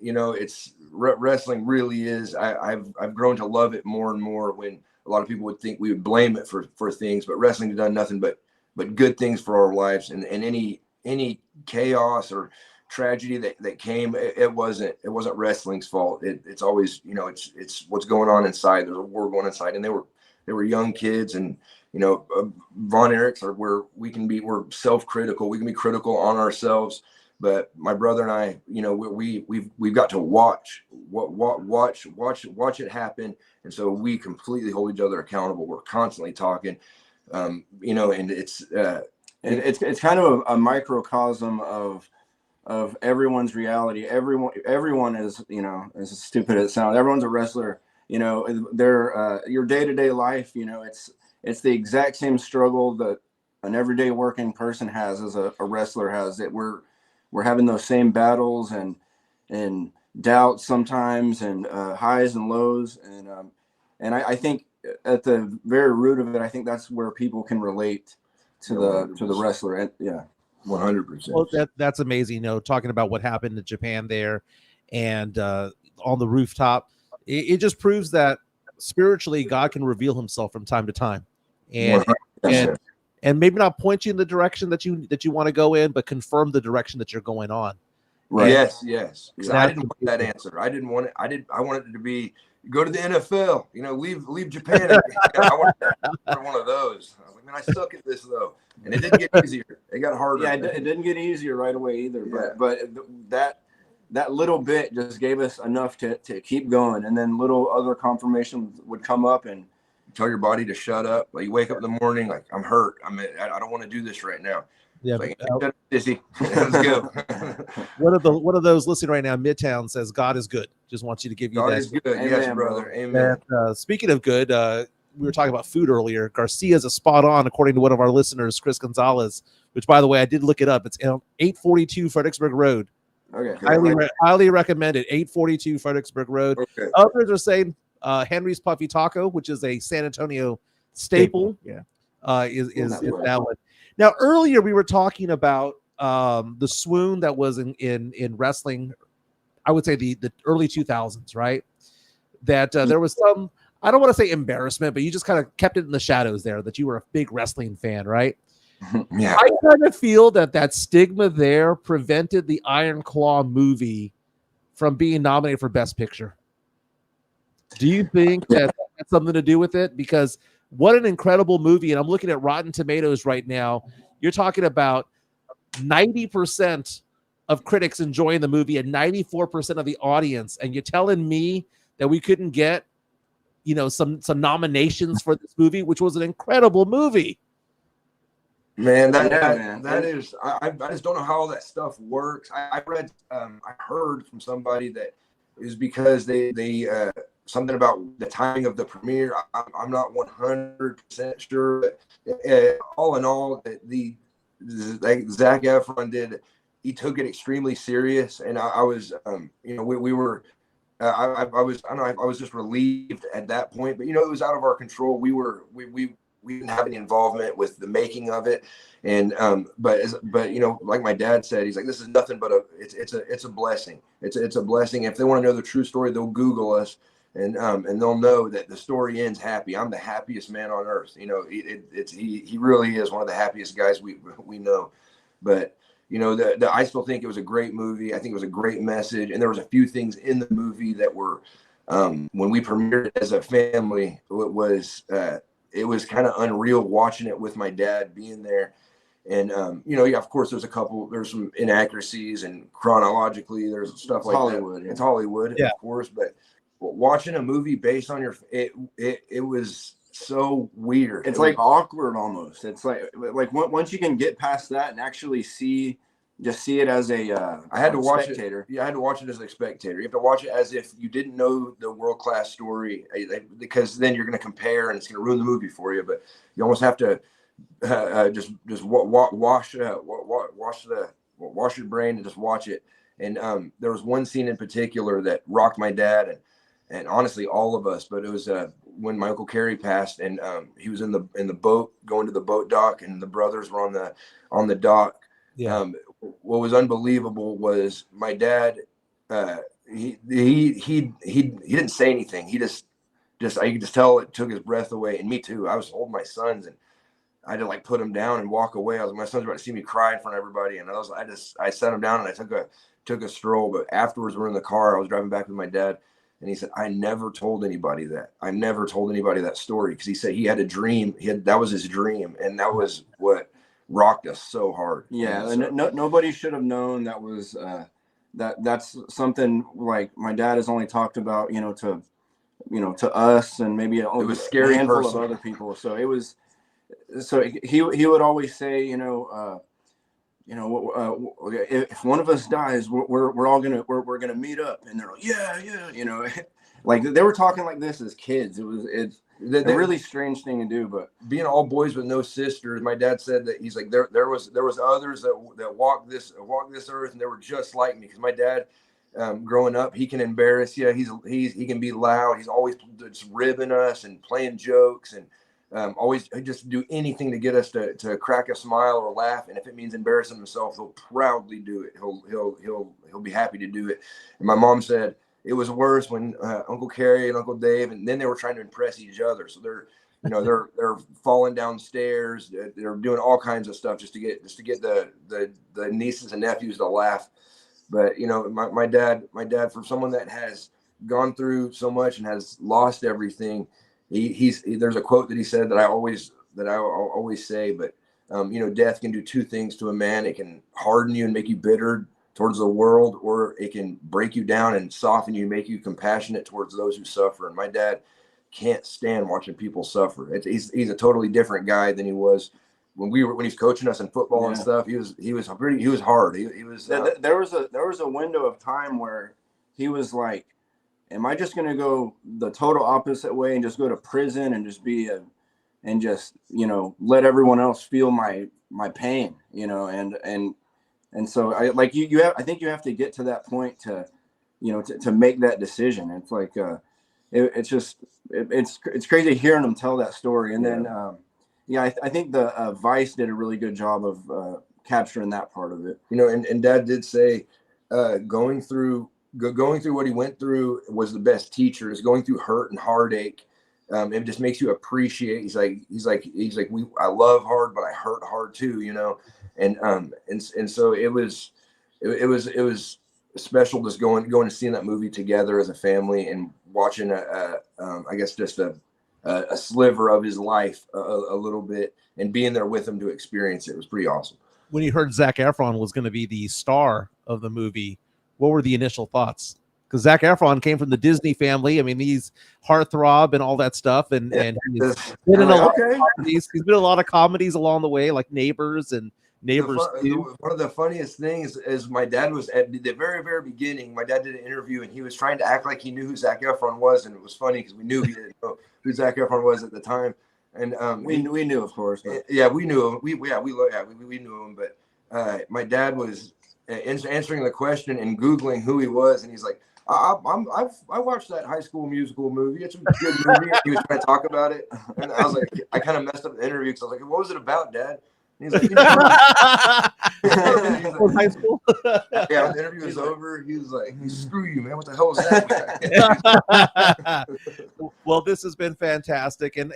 S5: it's wrestling really is. I've grown to love it more and more. When a lot of people would think we would blame it for things, but wrestling has done nothing but good things for our lives. And any chaos or tragedy that came, it wasn't wrestling's fault. It's always it's what's going on inside. There's a war going inside, and they were young kids, and Von Erichs are where we're self-critical. We can be critical on ourselves, but my brother and I, we've got to watch it happen. And so we completely hold each other accountable. We're constantly talking, and it's
S4: kind of a microcosm of everyone's reality. Everyone is, as stupid as it sounds, everyone's a wrestler. Their your day-to-day life, it's the exact same struggle that an everyday working person has as a wrestler has. That we're having those same battles and doubts sometimes, and highs and lows, and I think at the very root of it, I think that's where people can relate to the wrestler. And
S5: 100%.
S1: Well, that's amazing. Talking about what happened in Japan there, and on the rooftop, it just proves that spiritually God can reveal himself from time to time, and maybe not point you in the direction that you want to go in, but confirm the direction that you're going on.
S5: Right. Yes. Exactly. I didn't want that answer. I didn't want it. I wanted it to be go to the NFL. Leave Japan. I wanted one of those. I was like, man, I suck at this though, and it didn't get easier. It got harder.
S4: Yeah, it didn't get easier right away either. Yeah. But that little bit just gave us enough to keep going, and then little other confirmations would come up and
S5: tell your body to shut up. Like you wake up in the morning, like I'm hurt. I don't want to do this right now.
S1: Yeah,
S5: like, shut up, sissy. Let's go.
S1: One of those listening right now, Midtown says God is good. Just wants you to give you
S5: God
S1: that.
S5: is good. Amen, yes, brother. Amen.
S1: Speaking of good, we were talking about food earlier. Garcia's a spot on, according to one of our listeners, Chris Gonzalez. Which, by the way, I did look it up. It's 842 Fredericksburg Road.
S5: Okay.
S1: Highly recommended. 842 Fredericksburg Road.
S5: Okay.
S1: Others are saying Henry's Puffy Taco, which is a San Antonio staple.
S2: Yeah.
S1: Is that one. Now, earlier we were talking about the swoon that was in wrestling. I would say the early 2000s, right? That there was some, I don't want to say embarrassment, but you just kind of kept it in the shadows there, that you were a big wrestling fan, right?
S5: Yeah.
S1: I kind of feel that stigma there prevented the Iron Claw movie from being nominated for Best Picture. Do you think that has something to do with it? Because what an incredible movie. And I'm looking at Rotten Tomatoes right now. You're talking about 90% of critics enjoying the movie and 94% of the audience. And you're telling me that we couldn't get, some nominations for this movie, which was an incredible movie.
S5: Man, that is. I just don't know how all that stuff works. I heard from somebody that is because they something about the timing of the premiere. I'm not 100% sure, but all in all, like Zac Efron did, he took it extremely serious, and I was, we were. I was just relieved at that point, but it was out of our control. We didn't have any involvement with the making of it, and but like my dad said, he's like, this is nothing but it's a blessing. It's a blessing. If they want to know the true story, they'll Google us, and they'll know that the story ends happy. I'm the happiest man on earth. He really is one of the happiest guys we know, but. I still think it was a great movie. I think it was a great message. And there was a few things in the movie that were, when we premiered it as a family, it was kind of unreal watching it with my dad being there. And, of course, there's some inaccuracies, and chronologically there's stuff like
S4: Hollywood,
S5: that.
S4: yeah.
S5: It's Hollywood, of course, but watching a movie based on it was so weird.
S4: It's like awkward almost. It's like once you can get past that and actually see it as a
S5: I had to watch
S4: spectator.
S5: I had to watch it as a spectator. You have to watch it as if you didn't know the world-class story, because then you're going to compare and it's going to ruin the movie for you. But you almost have to just wash your brain and just watch it. And there was one scene in particular that rocked my dad and honestly all of us, but it was when my Uncle Kerry passed, and he was in the boat going to the boat dock, and the brothers were on the dock.
S1: Yeah.
S5: What was unbelievable was my dad. He didn't say anything. He just I could just tell it took his breath away, and me too. I was holding my sons, and I had to put him down and walk away. My sons were about to see me cry in front of everybody, and I set him down and I took a stroll. But afterwards, we're in the car. I was driving back with my dad. And he said, I never told anybody that. I never told anybody that story, because he said he had a dream. That was his dream. And that was what rocked us so hard.
S4: Yeah. And nobody should have known that was that's something like my dad has only talked about, to us and maybe it
S5: was scary
S4: a handful
S5: person.
S4: of other people. So it was, he would always say, if one of us dies, we're all gonna meet up, and they're like, yeah, like they were talking like this as kids. It's a really strange thing to do, but
S5: being all boys with no sisters, my dad said that he's like there was others that walked this earth, and they were just like me, because my dad, growing up, he can embarrass you. He can be loud. He's always just ribbing us and playing jokes, and always just do anything to get us to crack a smile or laugh. And if it means embarrassing himself, he'll proudly do it. He'll be happy to do it. And my mom said it was worse when Uncle Kerry and Uncle Dave, and then they were trying to impress each other. So they're falling downstairs. They're doing all kinds of stuff just to get the nieces and nephews to laugh. But my dad, for someone that has gone through so much and has lost everything, there's a quote that he said that I always say, but death can do two things to a man. It can harden you and make you bitter towards the world, or it can break you down and soften you, make you compassionate towards those who suffer. And my dad can't stand watching people suffer. He's a totally different guy than he was when he's coaching us in football and stuff. He was hard. He was.
S4: There was a window of time where he was like, am I just going to go the total opposite way and just go to prison and just let everyone else feel my pain, and so I think you have to get to that point to make that decision. It's like, it's crazy hearing them tell that story. And then, I think the Vice did a really good job of capturing that part of it.
S5: And Dad did say, going through what he went through was the best teacher. Is going through hurt and heartache. It just makes you appreciate. He's like I love hard, but I hurt hard too, and so it was special just going and seeing that movie together as a family and watching I guess just a sliver of his life a little bit, and being there with him to experience it was pretty awesome.
S1: When you heard Zac Efron was going to be the star of the movie, what were the initial thoughts? Because Zac Efron came from the Disney family. I mean, he's heartthrob and all that stuff, and he's been in a lot of comedies. He's been in a lot of comedies along the way, like Neighbors and neighbors too.
S5: One of the funniest things is my dad was at the very, very beginning. My dad did an interview and he was trying to act like he knew who Zac Efron was, and it was funny because we knew he didn't know who Zac Efron was at the time. And
S4: we knew, of course.
S5: Yeah, we knew him. We knew him. But my dad was answering the question and Googling who he was, and he's like, I watched that High School Musical movie. It's a good movie. He was trying to talk about it, and I was like, I kind of messed up the interview because I was like, what was it about, Dad? And he's like,
S1: high school.
S5: Yeah, the interview was over. He was like, screw you, man. What the hell was that?
S1: Well, this has been fantastic, and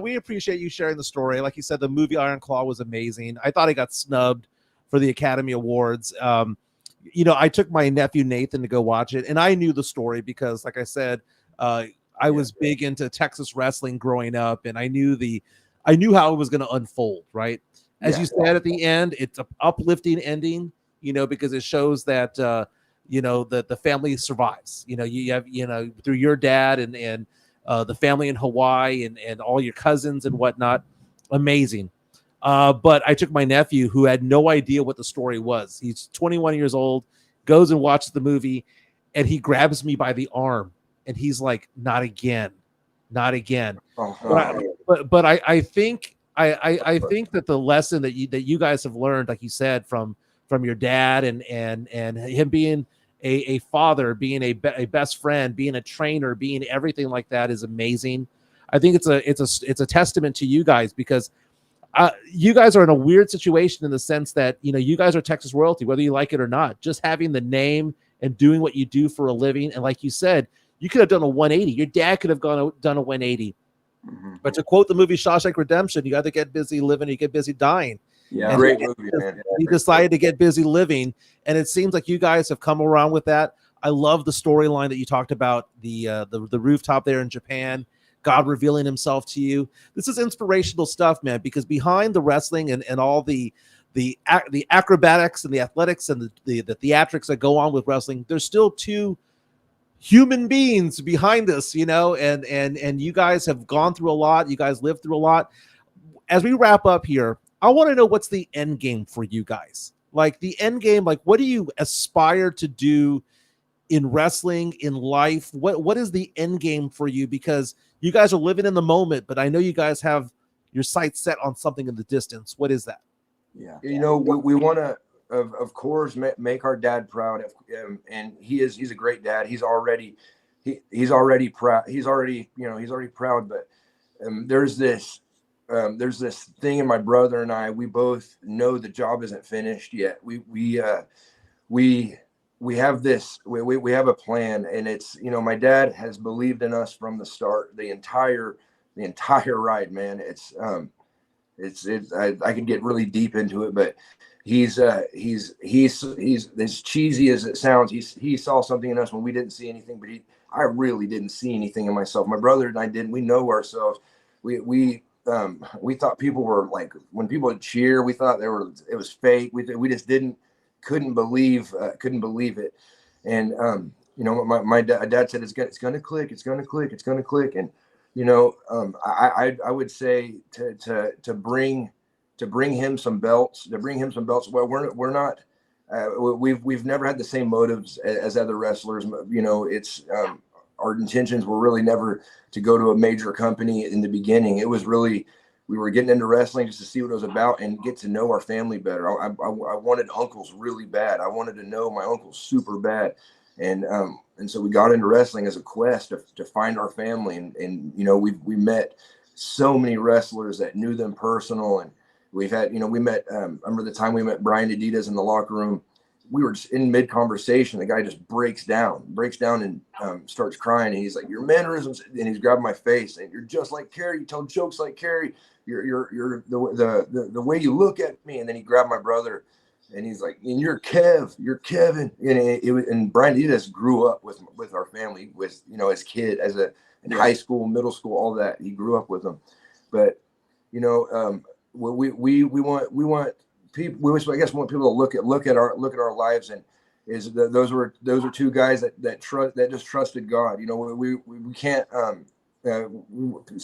S1: we appreciate you sharing the story. Like you said, the movie Iron Claw was amazing. I thought it got snubbed for the Academy Awards. I took my nephew Nathan to go watch it, and I knew the story because, like I said, I was big into Texas wrestling growing up, and I knew how it was going to unfold. Right, as you said at the end, it's an uplifting ending. Because it shows that the family survives. You have through your dad and the family in Hawaii and all your cousins and whatnot. Amazing. But I took my nephew who had no idea what the story was. He's 21 years old, goes and watches the movie, and he grabs me by the arm and he's like, not again.
S5: Uh-huh.
S1: But I think that the lesson that you guys have learned, like you said, from your dad and him being a father, being a best friend, being a trainer, being everything like that is amazing. I think it's a testament to you guys because you guys are in a weird situation in the sense that, you guys are Texas royalty, whether you like it or not. Just having the name and doing what you do for a living. And like you said, you could have done a 180. Your dad could have done a 180. Mm-hmm. But to quote the movie Shawshank Redemption, you got to get busy living, you get busy dying.
S5: Yeah, great movie, man.
S1: He decided to get busy living, and it seems like you guys have come around with that. I love the storyline that you talked about, the rooftop there in Japan, God revealing himself to you. This is inspirational stuff, man, because behind the wrestling and all the acrobatics and the athletics and the theatrics that go on with wrestling, there's still two human beings behind this, and you guys have gone through a lot. You guys lived through a lot. As we wrap up here, I want to know what's the end game for you guys. Like the end game, like what do you aspire to do in wrestling, in life? What is the end game for you? Because you guys are living in the moment, but I know you guys have your sights set on something in the distance. What is that?
S5: Yeah, we want to, of course, make our dad proud, and he's a great dad. He's already proud. He's already proud. But there's this thing in my brother and I. We both know the job isn't finished yet. We have this. We have a plan, and it's my dad has believed in us from the start. The entire ride, man. I could get really deep into it, but he's as cheesy as it sounds. He saw something in us when we didn't see anything, but I really didn't see anything in myself. My brother and I didn't. We know ourselves. We thought people were like, when people would cheer, we thought it was fake. We just couldn't believe it. And my dad said it's gonna click, and I would say to bring him some belts, well, we're not, we've never had the same motives as other wrestlers. It's our intentions were really never to go to a major company in the beginning. It was really, we were getting into wrestling just to see what it was about and get to know our family better. I wanted uncles really bad. I wanted to know my uncles super bad. And so we got into wrestling as a quest to find our family. And we met so many wrestlers that knew them personal. And we've had, we met, I remember the time we met Brian Adidas in the locker room. We were just in mid conversation. The guy just breaks down and starts crying. And he's like, your mannerisms, and he's grabbing my face and you're just like Kerry. You tell jokes like Kerry. You're the way you look at me. And then he grabbed my brother and he's like, and you're Kevin. And Brian Adidas grew up with our family, with, as kid, in high school, middle school, all that. He grew up with them. But, we want people, I guess we want people to look at our lives, and those are two guys that just trusted God. We can't,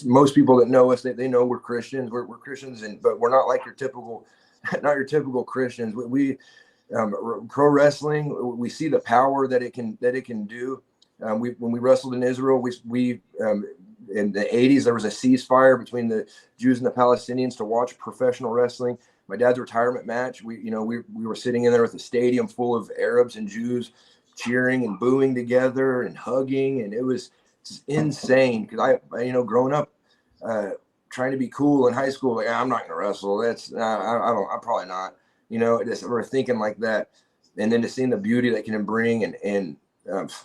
S5: most people that know us, they know we're Christians. We're Christians, but we're not like your typical not your typical Christians. We pro wrestling, we see the power that it can do. When we wrestled in Israel, we in the 80s, there was a ceasefire between the Jews and the Palestinians to watch professional wrestling. My dad's retirement match, we were sitting in there with a stadium full of Arabs and Jews cheering and booing together and hugging, and it was insane. Because I growing up, trying to be cool in high school, like, I'm not gonna wrestle. I'm probably not. We're thinking like that, and then to seeing the beauty that can bring, and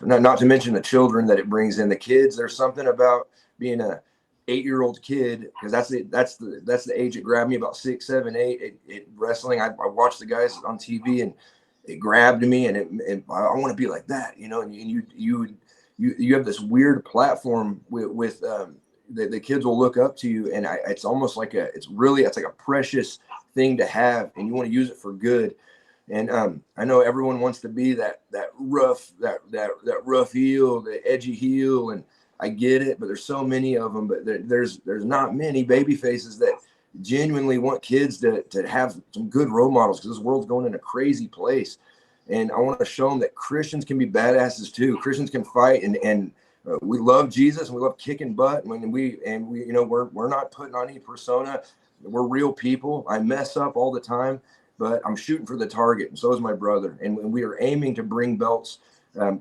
S5: not to mention the children that it brings in, the kids. There's something about being a 8-year-old kid, because that's the age it grabbed me, about 6, 7, 8. Wrestling, I watched the guys on TV, and it grabbed me, and I want to be like that, And you have this weird platform with the kids will look up to you, and it's almost like it's like a precious thing to have, and you want to use it for good. And I know everyone wants to be that rough heel, the edgy heel, and I get it, but there's so many of them. But there's not many baby faces that genuinely want kids to have some good role models, because this world's going in a crazy place. And I want to show them that Christians can be badasses too. Christians can fight, and we love Jesus, and we love kicking butt. And we're not putting on any persona. We're real people. I mess up all the time, but I'm shooting for the target, and so is my brother. And we are aiming to bring belts,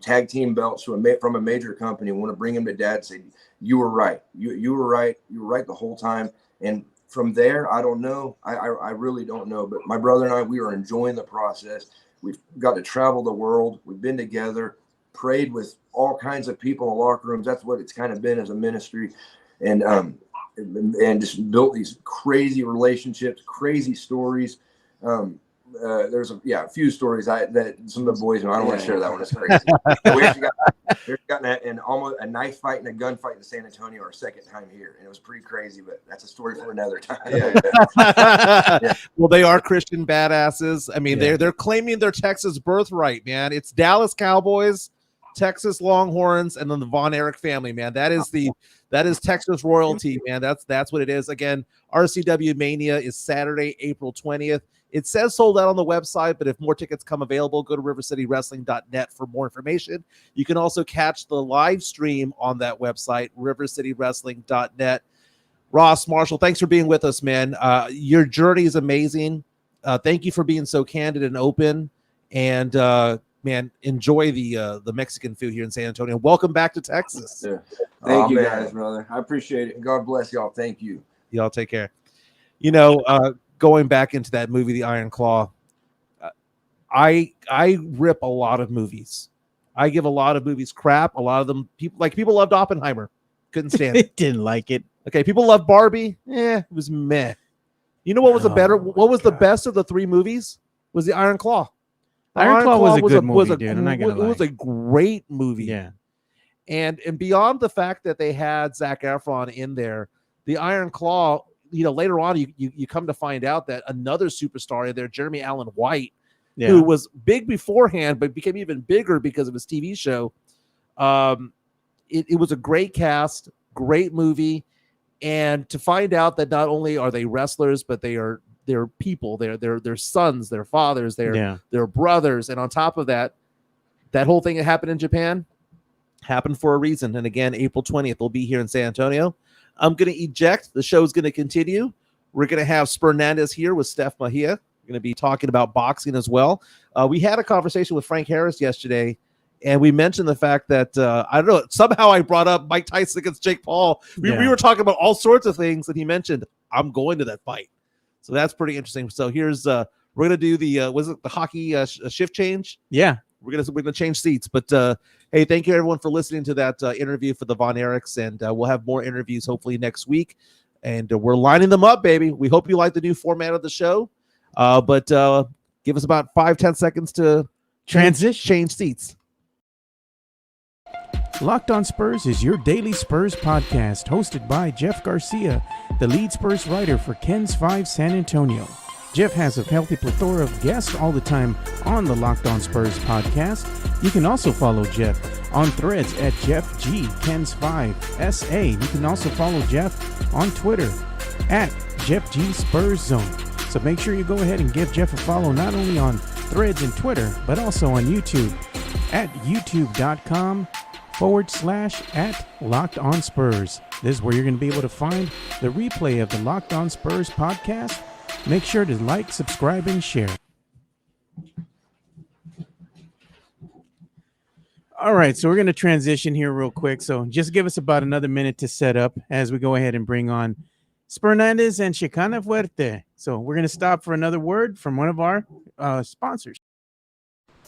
S5: tag team belts from a major company. We want to bring them to Dad and say, you were right. You were right. You were right the whole time. And from there, I don't know. I really don't know. But my brother and I, we are enjoying the process. We've got to travel the world. We've been together, prayed with all kinds of people in the locker rooms. That's what it's kind of been as a ministry. And just built these crazy relationships, crazy stories. There's a few stories that some of the boys know. I don't want to share that one. It's crazy. We actually got almost a knife fight and a gunfight in San Antonio our second time here, and it was pretty crazy. But that's a story for another time. Yeah.
S1: Well, they are Christian badasses. I mean, they're claiming their Texas birthright, man. It's Dallas Cowboys, Texas Longhorns, and then the Von Erich family, man. That is Texas royalty, man. That's what it is. Again, RCW Mania is Saturday, April 20th. It says sold out on the website, but if more tickets come available, go to rivercitywrestling.net for more information. You can also catch the live stream on that website, rivercitywrestling.net. Ross, Marshall, thanks for being with us, man. Your journey is amazing. Thank you for being so candid and open. And man, enjoy the Mexican food here in San Antonio. Welcome back to Texas.
S4: Yeah. Thank you, guys, brother. I appreciate it.
S5: God bless y'all. Thank you.
S1: Y'all take care. Going back into that movie, The Iron Claw, I rip a lot of movies. I give a lot of movies crap. A lot of them, people loved Oppenheimer. Couldn't stand it.
S2: Didn't like it.
S1: Okay, people loved Barbie. It was meh. You know what was the best of the 3 movies? Was The Iron Claw.
S2: Iron Claw was a good movie, dude. I'm not gonna lie.
S1: It was a great movie.
S2: Yeah.
S1: And beyond the fact that they had Zac Efron in there, The Iron Claw, later on you come to find out that another superstar in there, Jeremy Allen White, who was big beforehand but became even bigger because of his TV show. It was a great cast, great movie, and to find out that not only are they wrestlers, but they're people, they're sons, their fathers, their brothers, and on top of that whole thing that happened in Japan happened for a reason. And again, April 20th, they'll be here in San Antonio. I'm going to eject. The show's going to continue. We're going to have Spernandez here with Steph Mejia. We're going to be talking about boxing as well. We had a conversation with Frank Harris yesterday, and we mentioned the fact that, I don't know, somehow I brought up Mike Tyson against Jake Paul. We were talking about all sorts of things, and he mentioned, I'm going to that fight. So that's pretty interesting. So here's, we're going to do the hockey shift change?
S2: Yeah.
S1: We're gonna change seats, but hey, thank you everyone for listening to that interview for the Von Erichs, and we'll have more interviews hopefully next week, and we're lining them up, baby. We hope you like the new format of the show, but give us about 5-10 seconds to change seats.
S2: Locked on Spurs is your daily Spurs podcast, hosted by Jeff Garcia, the lead Spurs writer for Ken's 5 San Antonio. Jeff has a healthy plethora of guests all the time on the Locked On Spurs podcast. You can also follow Jeff on threads at Jeff G Ken's 5 SA. You can also follow Jeff on Twitter at Jeff G Spurs Zone. So make sure you go ahead and give Jeff a follow, not only on Threads and Twitter, but also on YouTube at youtube.com/@LockedOnSpurs. This is where you're going to be able to find the replay of the Locked On Spurs podcast. Make sure to like, subscribe, and share. All right, so we're going to transition here real quick. So just give us about another minute to set up as we go ahead and bring on Spernandez and Chicana Fuerte. So we're going to stop for another word from one of our sponsors.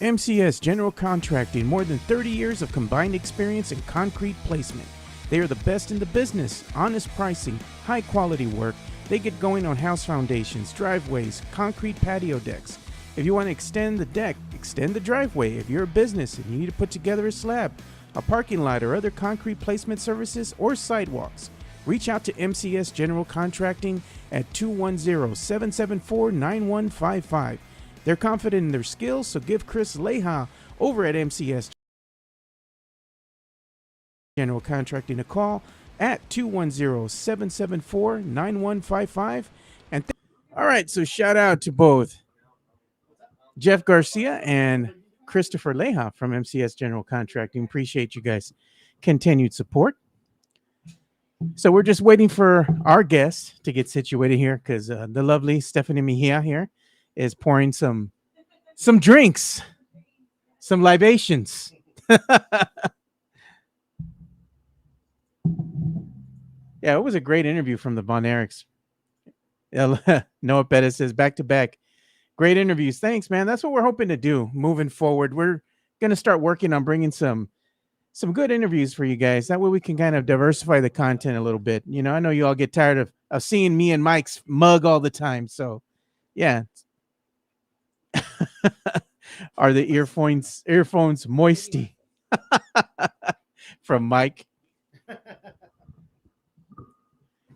S2: MCS General Contracting, more than 30 years of combined experience in concrete placement. They are the best in the business, honest pricing, high quality work. They get going on house foundations, driveways, concrete patio decks. If you want to extend the deck, extend the driveway. If you're a business and you need to put together a slab, a parking lot, or other concrete placement services or sidewalks, reach out to MCS General Contracting at 210-774-9155. They're confident in their skills, so give Chris Leja over at MCS General Contracting a call at 210-774-9155. All right, so shout out to both Jeff Garcia and Christopher Leja from MCS General Contracting. Appreciate you guys' continued support. So we're just waiting for our guests to get situated here because the lovely Stephanie Mejia here is pouring some drinks, some libations. Yeah, it was a great interview from the Von Erichs. Noah Pettis says back-to-back. Great interviews. Thanks, man. That's what we're hoping to do moving forward. We're going to start working on bringing some good interviews for you guys. That way we can kind of diversify the content a little bit. You know, I know you all get tired of seeing me and Mike's mug all the time. So, yeah. Are the earphones moisty? From Mike.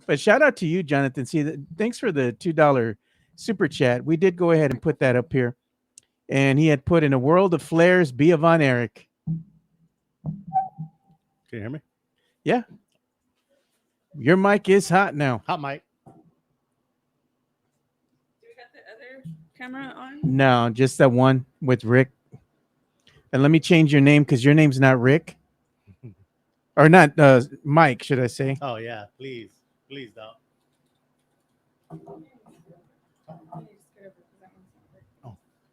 S2: But shout out to you, Jonathan. See, thanks for the $2 super chat. We did go ahead and put that up here. And he had put in a world of flares, be a Von Erich.
S6: Can you hear me?
S2: Yeah. Your mic is hot now.
S6: Hot mic.
S3: Do we got the other camera on?
S2: No, just that one with Rick. And let me change your name because your name's not Rick. Or not Mike, should I say?
S6: Oh, yeah. Please. Please don't.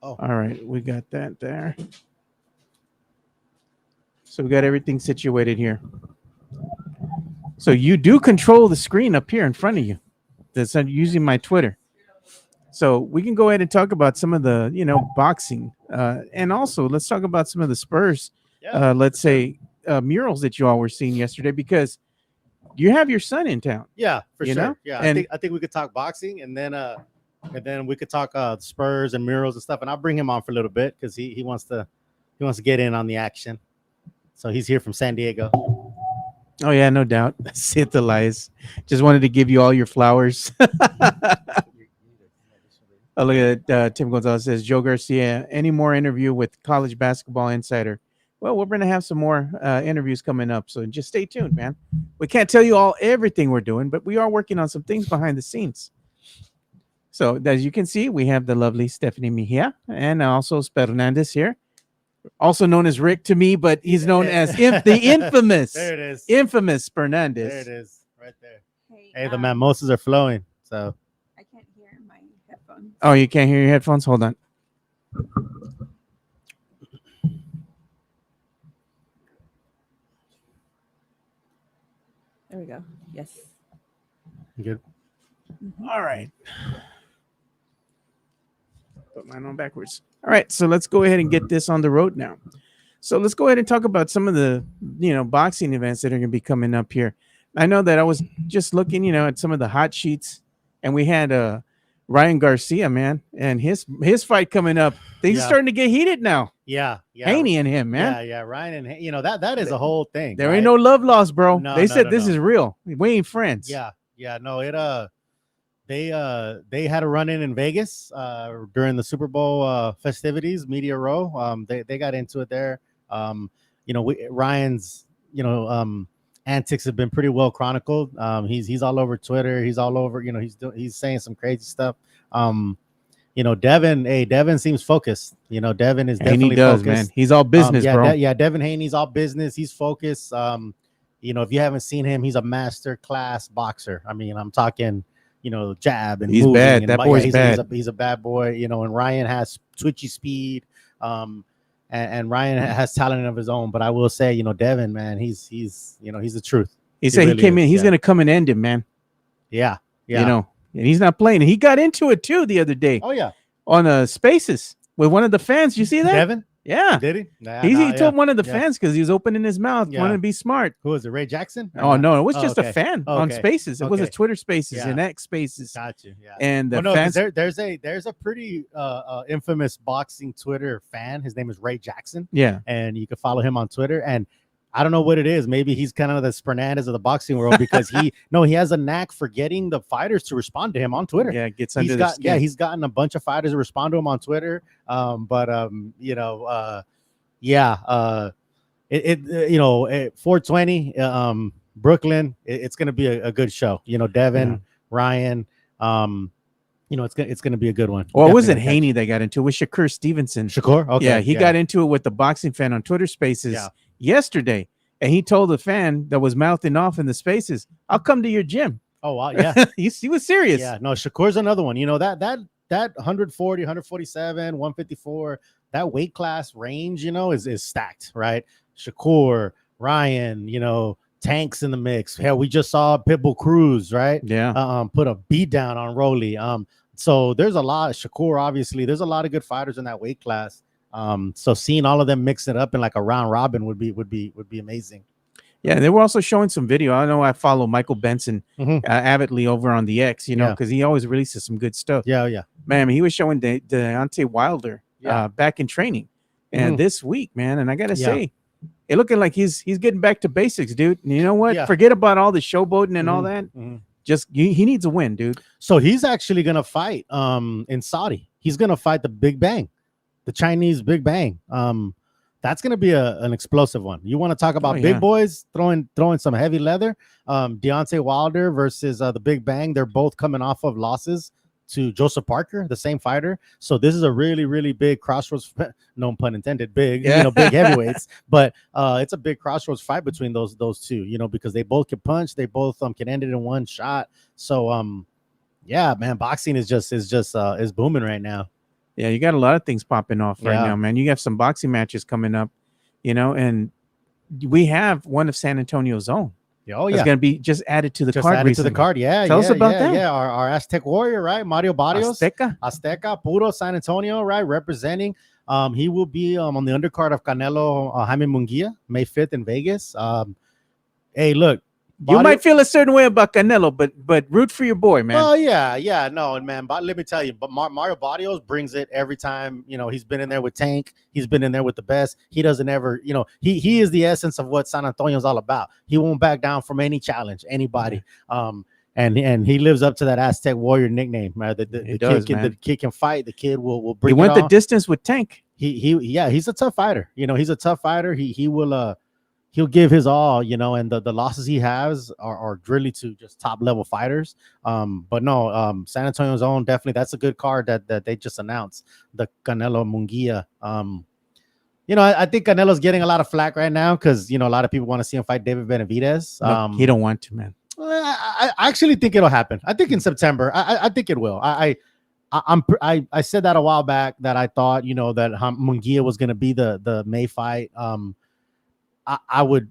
S6: Oh.
S2: All right. We got that there. So we got everything situated here. So you do control the screen up here in front of you. That's using my Twitter. So we can go ahead and talk about some of the, boxing. And also let's talk about some of the Spurs, let's say, murals that you all were seeing yesterday, because you have your son in town.
S6: Yeah, for sure.
S2: Know?
S6: Yeah,
S2: and
S6: I think we could talk boxing, and then we could talk Spurs and murals and stuff. And I'll bring him on for a little bit because he wants to get in on the action. So he's here from San Diego.
S2: Oh yeah, no doubt. Sit the lies. Just wanted to give you all your flowers. Oh, look at Tim Gonzalez says, Joe Garcia, any more interview with College Basketball Insider? Well, we're going to have some more interviews coming up, so just stay tuned, man. We can't tell you everything we're doing, but we are working on some things behind the scenes. So as you can see, we have the lovely Stephanie Mejia and also Spernandez here, also known as Rick to me, but he's known as the infamous,
S6: there it is,
S2: infamous Spernandez.
S6: There it is, right there. Hey, the mimosas are flowing, so.
S3: I can't hear my headphones.
S2: Oh, you can't hear your headphones? Hold on.
S3: There we go. Yes.
S6: Good.
S3: Mm-hmm.
S2: All right. Put mine on backwards. All right, so let's go ahead and get this on the road now. So let's go ahead and talk about some of the, boxing events that are going to be coming up here. I know that I was just looking, at some of the hot sheets, and we had Ryan Garcia, man, and his fight coming up. Things are starting to get heated now.
S6: Yeah.
S2: Haney and him, man.
S6: Yeah. Ryan and that is a whole thing.
S2: There ain't no love lost, bro.
S6: No,
S2: they said this is real. We ain't friends.
S6: Yeah. No, they had a run in Vegas during the Super Bowl festivities, Media Row. They got into it there. Ryan's antics have been pretty well chronicled. He's all over Twitter. He's all over. He's saying some crazy stuff. Devin seems focused. Devin is definitely
S2: and he does,
S6: focused.
S2: man. He's all business, bro.
S6: Devin Haney's all business. He's focused. If you haven't seen him, he's a master class boxer. I mean, I'm talking, jab and
S2: he's
S6: moving.
S2: bad.
S6: And
S2: that boy's bad.
S6: He's a bad boy. And Ryan has twitchy speed. And Ryan has talent of his own. But I will say, Devin, man, he's the truth.
S2: He said really he came in. He's gonna come and end him, man.
S6: Yeah.
S2: And he's not playing. He got into it too the other day.
S6: Oh yeah,
S2: on Spaces with one of the fans. You see that?
S6: Devin?
S2: Yeah.
S6: Did he?
S2: He told one of the fans because he was opening his mouth, wanting to be smart.
S6: Who was it? Ray Jackson?
S2: Oh no, it was just a fan on Spaces. It was a Twitter Spaces and X Spaces.
S6: Got you. Yeah.
S2: And the fans.
S6: There's a pretty infamous boxing Twitter fan. His name is Ray Jackson.
S2: Yeah.
S6: And you can follow him on Twitter. And I don't know what it is. Maybe he's kind of the Fernandez of the boxing world because he has a knack for getting the fighters to respond to him on Twitter.
S2: Yeah, gets under the skin.
S6: Yeah, he's gotten a bunch of fighters to respond to him on Twitter. 420, Brooklyn. It's gonna be a good show. Devin, Ryan. It's gonna be a good one.
S2: Well, it wasn't Haney that got into it. It was Shakur Stevenson.
S6: Shakur? Okay.
S2: Yeah, he got into it with the boxing fan on Twitter Spaces yesterday. And he told the fan that was mouthing off in the Spaces, I'll come to your gym.
S6: Oh, wow. Yeah.
S2: he was serious.
S6: Yeah. No, Shakur's another one. That 140, 147, 154, that weight class range, is stacked, right? Shakur, Ryan, Tanks in the mix. Hell, we just saw Pitbull Cruz, right?
S2: Yeah.
S6: Put a beat down on Rolly. So there's a lot of Shakur, obviously. There's a lot of good fighters in that weight class. So seeing all of them mix it up in like a round robin would be amazing.
S2: Yeah, they were also showing some video. I know I follow Michael Benson avidly over on the X, because he always releases some good stuff.
S6: Yeah.
S2: Man, he was showing Deontay Wilder back in training and this week, man. And I gotta say, it looking like he's getting back to basics, dude. And you know what?
S6: Yeah.
S2: Forget about all the showboating and all that. Just he needs a win, dude.
S6: So he's actually gonna fight in Saudi. He's gonna fight the Big Bang, the Chinese Big Bang. That's gonna be an explosive one. You want to talk about big boys throwing some heavy leather? Deontay Wilder versus the Big Bang. They're both coming off of losses to Joseph Parker, the same fighter. So this is a really, really big crossroads. No pun intended. Big, big heavyweights. But it's a big crossroads fight between those two. Because they both can punch. They both can end it in one shot. So yeah, man, boxing is booming right now.
S2: Yeah, you got a lot of things popping off right now, man. You have some boxing matches coming up, and we have one of San Antonio's own.
S6: Oh,
S2: it's going to be just added to the card.
S6: Added to the card, yeah.
S2: Tell us about that.
S6: Yeah, our Aztec warrior, right? Mario Barrios. Azteca, puro San Antonio, right? Representing. He will be on the undercard of Canelo Jaime Munguia, May 5th in Vegas. Hey, look.
S2: You might feel a certain way about Canelo, but root for your boy, man.
S6: Oh yeah, no, man. But let me tell you, but Mario Barrios brings it every time. He's been in there with Tank. He's been in there with the best. He doesn't ever, he is the essence of what San Antonio is all about. He won't back down from any challenge, anybody. And he lives up to that Aztec warrior nickname. The kid can fight. The kid will bring.
S2: He went the distance with Tank.
S6: He's a tough fighter. He's a tough fighter. He will. He'll give his all, and the losses he has are really to just top level fighters. But no, San Antonio's own, definitely. That's a good card that they just announced, the Canelo Munguia. I think Canelo's getting a lot of flack right now because, a lot of people want to see him fight David Benavidez.
S2: No, he don't want to, man.
S6: I actually think it'll happen. I think in September. I think it will. I said that a while back that I thought, that Munguia was going to be the May fight. I would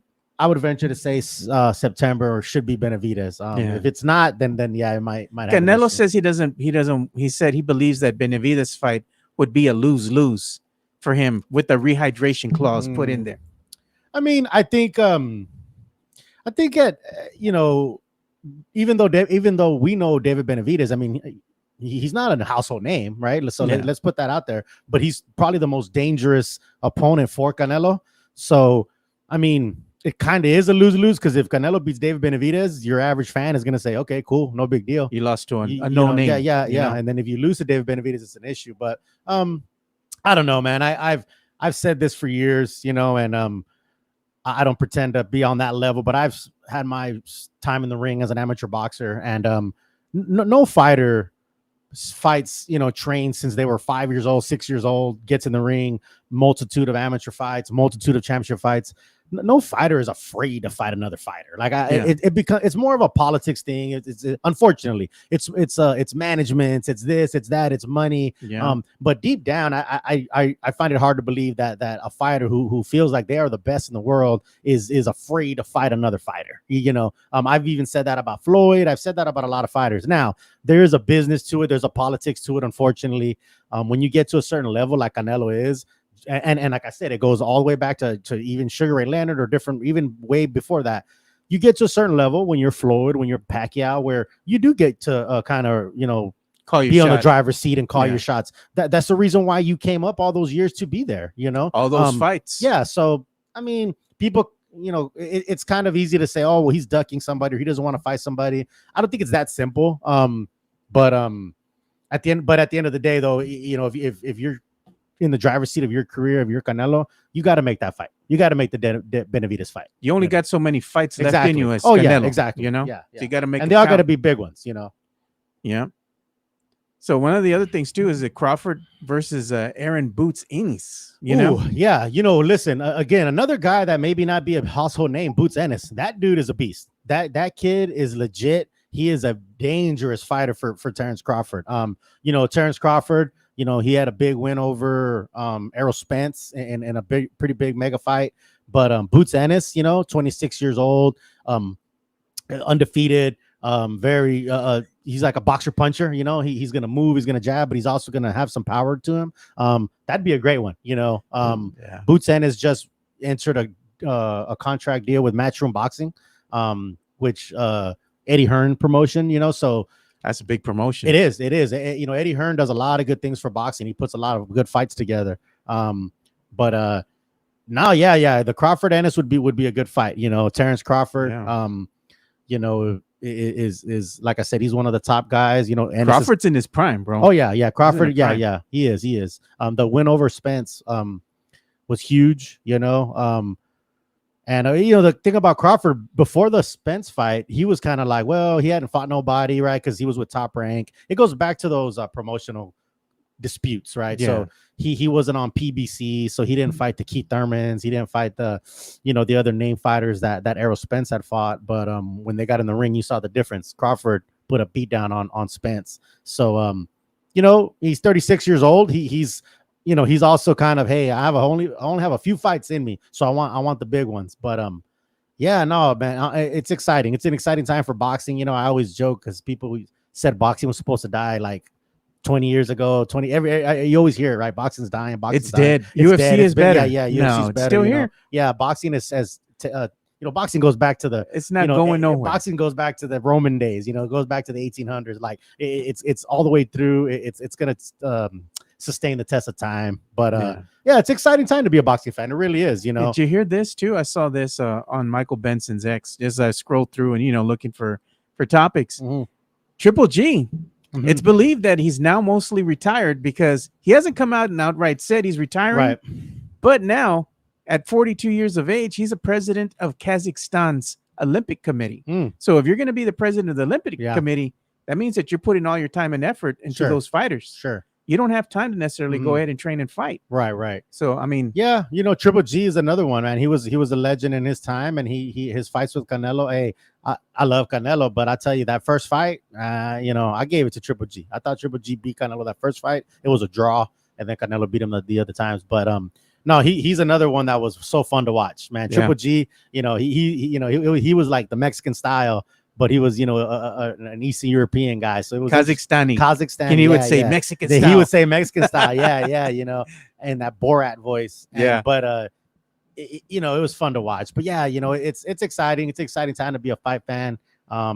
S6: venture to say September or should be Benavidez. If it's not, then it might.
S2: Canelo says he doesn't. He said he believes that Benavidez fight would be a lose-lose for him with the rehydration clause put in there.
S6: I mean, I think that even though we know David Benavidez, I mean, he's not a household name, right? So let's put that out there. But he's probably the most dangerous opponent for Canelo. So. I mean, it kind of is a lose-lose because if Canelo beats David Benavidez, your average fan is going to say, okay, cool, no big deal.
S2: You lost to a no-name.
S6: Yeah. And then if you lose to David Benavidez, it's an issue. But I don't know, man. I've said this for years, and I don't pretend to be on that level, but I've had my time in the ring as an amateur boxer, and no fighter fights, trained since they were 5 years old, 6 years old, gets in the ring, multitude of amateur fights, multitude of championship fights. No fighter is afraid to fight another fighter. Like it becomes, it's more of a politics thing. It's unfortunately it's management, it's this, it's that, it's money. But deep down, I find it hard to believe that a fighter who feels like they are the best in the world is afraid to fight another fighter. I've even said that about Floyd. I've said that about a lot of fighters. Now there is a business to it. There's a politics to it. Unfortunately, when you get to a certain level like Canelo is. And like I said, it goes all the way back to even Sugar Ray Leonard or different, even way before that. You get to a certain level when you're Floyd, when you're Pacquiao, where you do get to kind of,
S2: call your
S6: be
S2: shot
S6: on the driver's seat and call your shots. That's the reason why you came up all those years to be there,
S2: all those fights.
S6: Yeah. So, I mean, people, it's kind of easy to say, oh, well, he's ducking somebody or he doesn't want to fight somebody. I don't think it's that simple. But at the end of the day, though, if you're in the driver's seat of your career, of your Canelo, you got to make that fight. You got to make the Benavidez fight.
S2: You only got so many fights left in you as
S6: Canelo.
S2: Yeah,
S6: exactly.
S2: Yeah.
S6: So
S2: you got to make,
S6: and they all got to be big ones.
S2: Yeah. So one of the other things too is that Crawford versus Aaron Boots Ennis.
S6: Yeah. Listen, again, another guy that maybe not be a household name, Boots Ennis. That dude is a beast. That kid is legit. He is a dangerous fighter for Terrence Crawford. Terrence Crawford. He had a big win over Errol Spence in a pretty big mega fight. But Boots Ennis, 26 years old, undefeated, very he's like a boxer puncher. He's gonna move, he's gonna jab, but he's also gonna have some power to him. That'd be a great one. Boots Ennis just entered a contract deal with Matchroom Boxing, which Eddie Hearn promotion. So
S2: that's a big promotion.
S6: It is. Eddie Hearn does a lot of good things for boxing. He puts a lot of good fights together. But now, the Crawford Ennis would be a good fight. Terrence Crawford, is like I said, he's one of the top guys. Ennis
S2: Crawford's in his prime, bro.
S6: Oh yeah. Crawford, yeah, he is. The win over Spence was huge. And the thing about Crawford before the Spence fight, he was kind of like, well, he hadn't fought nobody, right? Because he was with Top Rank. It goes back to those promotional disputes, right? Yeah. So he wasn't on PBC, so he didn't fight the Keith Thurmans. He didn't fight the other name fighters that Errol Spence had fought. But when they got in the ring, you saw the difference. Crawford put a beat down on Spence. So he's 36 years old. He's also kind of, hey, I only have a few fights in me, so I want the big ones. But no, man, it's exciting. It's an exciting time for boxing. I always joke because people said boxing was supposed to die like 20 years ago. You always hear it, right? Boxing's dying.
S2: It's dead. UFC is better.
S6: Yeah, UFC
S2: no,
S6: is
S2: it's
S6: better.
S2: Still here.
S6: Yeah, boxing is boxing goes back to the.
S2: It's not going nowhere.
S6: Boxing goes back to the Roman days. It goes back to the 1800s. Like it's all the way through. It's gonna sustain the test of time. But it's an exciting time to be a boxing fan. It really is.
S2: Did you hear this too? I saw this on Michael Benson's X as I scrolled through and looking for topics.
S6: Mm-hmm.
S2: Triple G. Mm-hmm. It's believed that he's now mostly retired because he hasn't come out and outright said he's retiring.
S6: Right.
S2: But now, at 42 years of age, he's a president of Kazakhstan's Olympic Committee. So if you're going to be the president of the Olympic Committee, that means that you're putting all your time and effort into those fighters.
S6: Sure.
S2: You don't have time to necessarily go ahead and train and fight.
S6: Right.
S2: So, I mean.
S6: Yeah, Triple G is another one, man. He was a legend in his time, and his fights with Canelo. Hey, I love Canelo, but I tell you, that first fight, I gave it to Triple G. I thought Triple G beat Canelo that first fight. It was a draw, and then Canelo beat him the other times. But no, he's another one that was so fun to watch, man. Triple G, he was like the Mexican style, but he was, an Eastern European guy. So it was
S2: Kazakhstani.
S6: Kazakhstan.
S2: And he would say Mexican style.
S6: He would say Mexican style. Yeah. And that Borat voice. But it was fun to watch. But it's exciting. It's an exciting time to be a fight fan.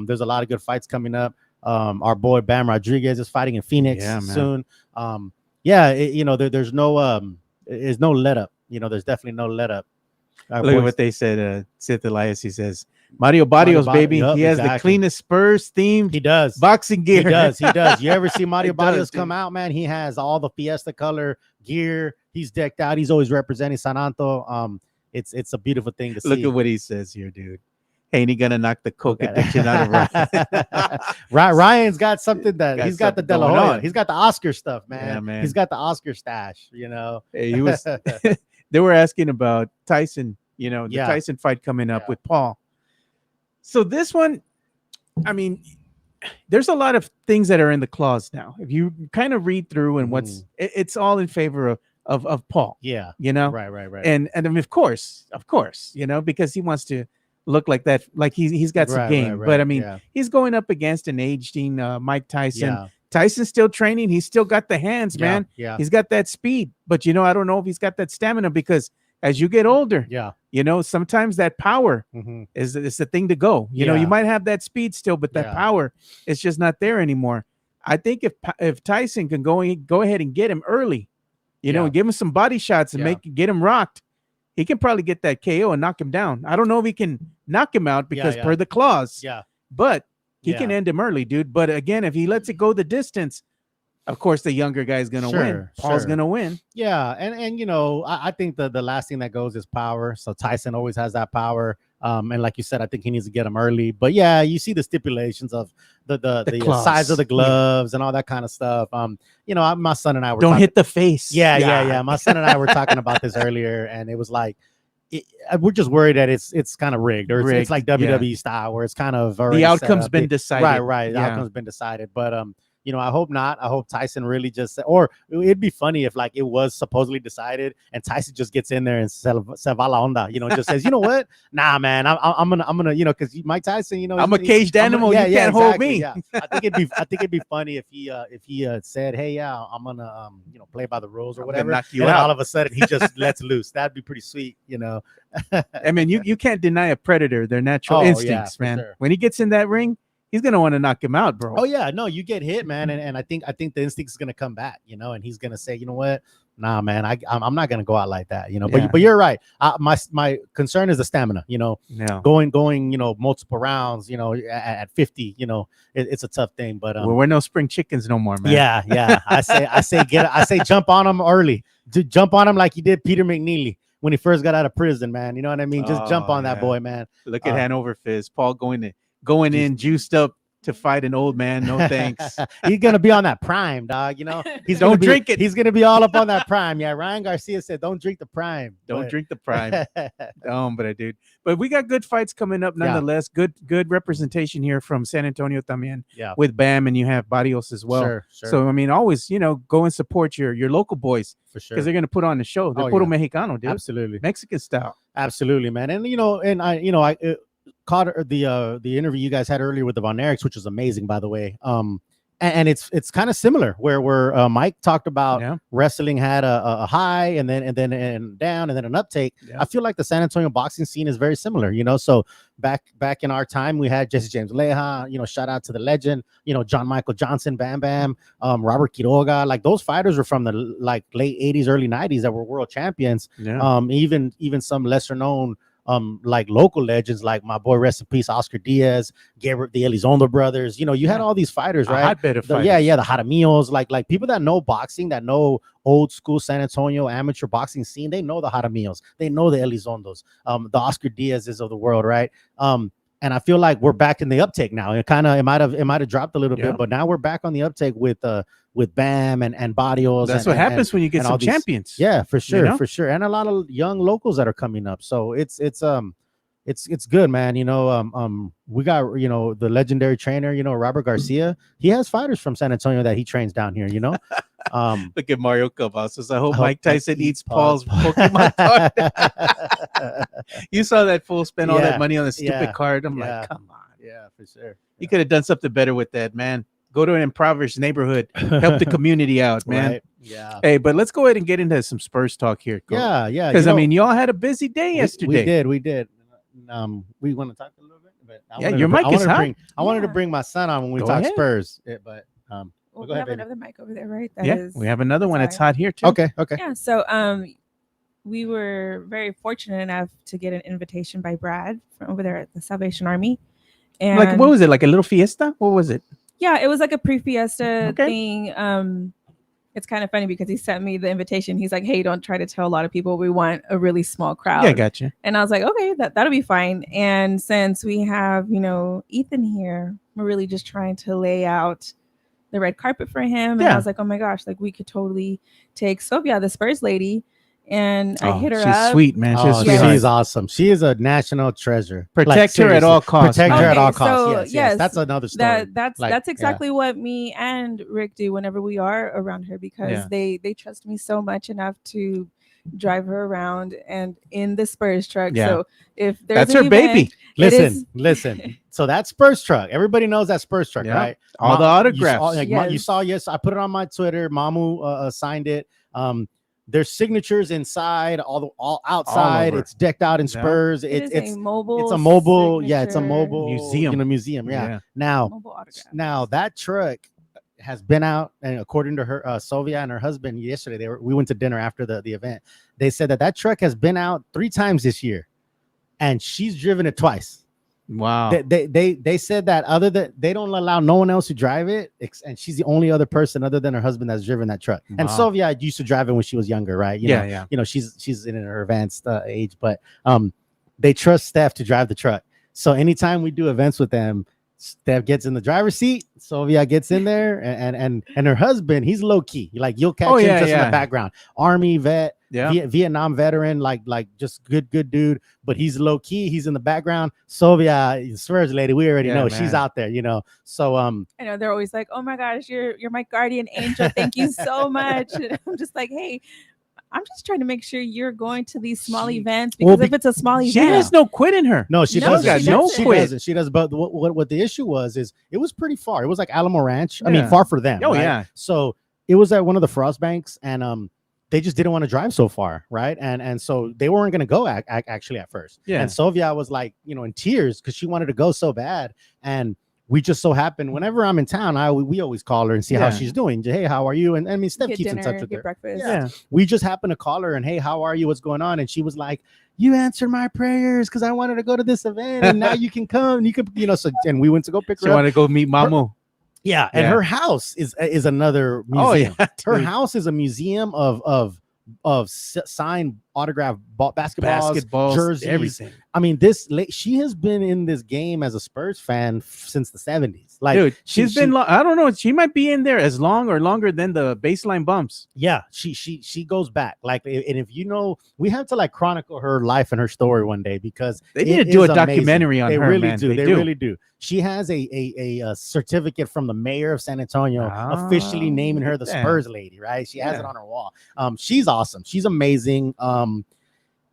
S6: There's a lot of good fights coming up. Our boy Bam Rodriguez is fighting in Phoenix soon. There's no let up. There's definitely no let up.
S2: Look at what they said. Seth Elias, he says, Mario Barrios, baby. He has the cleanest Spurs themed.
S6: He does
S2: boxing gear.
S6: He does. You ever see Mario Barrios come out, man? He has all the Fiesta color gear. He's decked out. He's always representing San Anto. It's a beautiful thing to see.
S2: Look at what he says here, dude. Ain't he gonna knock the coke addiction out of Ryan?
S6: Ryan's got something that
S2: Got
S6: he's got the
S2: something
S6: De La
S2: going
S6: Hoya.
S2: on.
S6: He's got the Oscar stuff, man.
S2: Yeah, man.
S6: He's got the Oscar stash,
S2: Hey, he was. They were asking about Tyson. The
S6: Yeah.
S2: Tyson fight coming up
S6: Yeah.
S2: with Paul. So this one, I mean, there's a lot of things that are in the clause now. If you kind of read through and it's all in favor of Paul.
S6: Yeah. Right.
S2: And I mean, of course, because he wants to look like that, like he's got some game. But I mean, he's going up against an aging Mike Tyson.
S6: Yeah.
S2: Tyson's still training. He's still got the hands, man.
S6: Yeah.
S2: He's got that speed. But I don't know if he's got that stamina, because as you get older, sometimes that power is the thing to go. You might have that speed still, but that power is just not there anymore. I think if Tyson can go ahead and get him early, and give him some body shots and get him rocked, he can probably get that KO and knock him down. I don't know if he can knock him out because per the clause, but he can end him early, dude. But again, if he lets it go the distance, of course, the younger guy's going to win. Paul's going to win.
S6: Yeah. And I think the last thing that goes is power. So Tyson always has that power. And like you said, I think he needs to get him early. But yeah, you see the stipulations of the size of the gloves and all that kind of stuff. My son and I were
S2: don't hit the face.
S6: Yeah. My son and I were talking about this earlier, and it was like, we're just worried that it's kind of rigged, or it's like WWE style, where it's kind of
S2: the outcome's been decided.
S6: Right. The outcome's been decided. But I hope not. I hope Tyson really just, or it'd be funny if like it was supposedly decided and Tyson just gets in there and se va la onda, just says, you know what? Nah, man, I'm gonna, because Mike Tyson,
S2: I'm a caged animal. You can't hold me.
S6: Yeah. I think it'd be funny if he said, hey, I'm gonna play by the rules or whatever.
S2: Knock you
S6: and
S2: out.
S6: Then all of a sudden he just lets loose. That'd be pretty sweet,
S2: I mean, you can't deny a predator their natural instincts, man. Sure. When he gets in that ring, he's gonna want to knock him out, bro.
S6: Oh yeah, no, you get hit, man, and I think the instinct is gonna come back, and he's gonna say, you know what, nah, man, I'm not gonna go out like that, But you're right. My concern is the stamina, going multiple rounds, at 50, it's a tough thing. But
S2: we're no spring chickens no more, man.
S6: Yeah. I say jump on him early, jump on him like you did Peter McNeely when he first got out of prison, man. You know what I mean? Just jump on that boy, man.
S2: Look at Hanover Fizz, Paul going in juiced up to fight an old man. No thanks.
S6: He's gonna be on that prime, dog. He's
S2: don't drink it.
S6: He's gonna be all up on that prime. Yeah, Ryan Garcia said, "Don't drink the prime.
S2: Don't drink the prime." But we got good fights coming up nonetheless. Good representation here from San Antonio también.
S6: Yeah,
S2: with Bam, and you have Barrios as well.
S6: Sure.
S2: So I mean, always go and support your local boys
S6: for sure,
S2: because they're gonna put on the show. They're puro Mexicano, dude.
S6: Absolutely,
S2: Mexican style.
S6: Absolutely, man. And I caught the interview you guys had earlier with the Von Erichs, which was amazing, by the way. And it's kind of similar where Mike talked about wrestling had a high and then down and then an uptake. I feel like the San Antonio boxing scene is very similar, so back in our time we had Jesse James Leja, shout out to the legend, John Michael Johnson, Bam Bam, Robert Quiroga, like those fighters were from the like late 80s, early 90s that were world champions. Even some lesser known like local legends, like my boy, rest in peace, Oscar Diaz, Gabriel, the Elizondo brothers. You had all these fighters, right?
S2: Hotbed of fighters.
S6: The Jaramillos, like people that know boxing, that know old school San Antonio amateur boxing scene. They know the Jaramillos, they know the Elizondos, the Oscar Diaz's of the world, right? And I feel like we're back in the uptake now. It might have dropped a little bit, but now we're back on the uptake with Bam and Barrios.
S2: That's what happens when you get some champions.
S6: Yeah, for sure, for sure, and a lot of young locals that are coming up. So it's good, man. We got the legendary trainer, Robert Garcia. He has fighters from San Antonio that he trains down here.
S2: Look at Mario Cavazos. I hope Mike Tyson eats Paul's Pokemon card. You saw that fool spend all that money on the stupid card. I'm like, come on.
S6: Yeah, for sure.
S2: You could have done something better with that, man. Go to an impoverished neighborhood, help the community out, man.
S6: Right. Yeah.
S2: Hey, but let's go ahead and get into some Spurs talk here. Coach.
S6: Yeah.
S2: Because I mean, y'all had a busy day yesterday.
S6: We did. We want to talk a little bit, but
S2: your mic is hot.
S6: I wanted to bring my son on when we talk Spurs, but
S3: we have another mic over there, right?
S2: We have another one that's hot here too.
S6: Okay.
S3: Yeah. So we were very fortunate enough to get an invitation by Brad from over there at the Salvation Army. And
S2: like, what was it? Like a little fiesta? What was it?
S3: Yeah, it was like a pre-fiesta thing. it's kind of funny because he sent me the invitation. He's like, hey, don't try to tell a lot of people. We want a really small crowd.
S2: Yeah, gotcha.
S3: And I was like, okay, that'll be fine. And since we have, Ethan here, we're really just trying to lay out the red carpet for him. And I was like, oh my gosh, like we could totally take Sylvia, the Spurs lady. And I hit her
S2: she's
S3: up.
S2: Sweet, man.
S6: She's awesome. She is a national treasure.
S2: Protect her at all costs.
S6: Protect her at all costs.
S3: So,
S6: yes, that's another story.
S3: That's exactly what me and Rick do whenever we are around her, because they trust me so much enough to drive her around and in the Spurs truck.
S2: Yeah.
S3: So if there's
S2: that's her baby.
S6: Listen. So that Spurs truck, everybody knows that Spurs truck, right?
S2: All the autographs.
S6: You saw, yes, I put it on my Twitter. Mamu signed it. There's signatures inside, all outside.
S2: All
S6: it's decked out in Spurs. It's
S3: a mobile.
S6: It's a mobile.
S3: Signature.
S6: Yeah, it's a mobile
S2: museum.
S6: Museum. Yeah. Now that truck has been out, and according to her, Sylvia and her husband yesterday, we went to dinner after the event. They said that truck has been out 3 times this year, and she's driven it twice.
S2: Wow.
S6: They said that they don't allow no one else to drive it, and she's the only other person other than her husband that's driven that truck. Wow. And Sylvia used to drive it when she was younger, right? You know, she's in her advanced age, but they trust Steph to drive the truck. So anytime we do events with them, Steph gets in the driver's seat, Sylvia gets in there, and her husband, he's low key. Like you'll catch him just in the background. Army vet, Vietnam veteran, like just good dude. But he's low key. He's in the background. Sylvia, Spurs lady, we already know she's out there. So
S3: I know they're always like, oh my gosh, you're my guardian angel. Thank you so much. And I'm just like, hey, I'm just trying to make sure you're going to these small events, because if it's a small event,
S2: she has no quit in her.
S6: No, she doesn't.
S2: She doesn't.
S6: She does. But what the issue was is it was pretty far. It was like Alamo Ranch. I mean, far for them.
S2: Oh,
S6: right?
S2: yeah.
S6: So it was at one of the frost banks, and they just didn't want to drive so far, right? And so they weren't going to go actually at first. Yeah. And Sylvia was like, in tears because she wanted to go so bad. And we just so happened, whenever I'm in town, we always call her and see how she's doing. Hey, how are you? And I mean, Steph keeps in touch with her.
S3: Breakfast.
S6: Yeah. We just happened to call her and, hey, how are you? What's going on? And she was like, you answered my prayers because I wanted to go to this event, and now you can come. You could, so, and we went to go pick her up.
S2: She wanted to go meet Mamu.
S6: And her house is another museum. Her house is a museum of signed autograph basketballs, jerseys,
S2: everything.
S6: I mean, she has been in this game as a Spurs fan since the 70s. Like,
S2: dude, she's been. I don't know. She might be in there as long or longer than the baseline bumps.
S6: Yeah, she goes back. Like, and if we have to chronicle her life and her story one day, because
S2: they need to do a documentary on her.
S6: They really
S2: man.
S6: do. They really do. She has a certificate from the mayor of San Antonio officially naming her the Spurs lady. Right? She has it on her wall. She's awesome. She's amazing.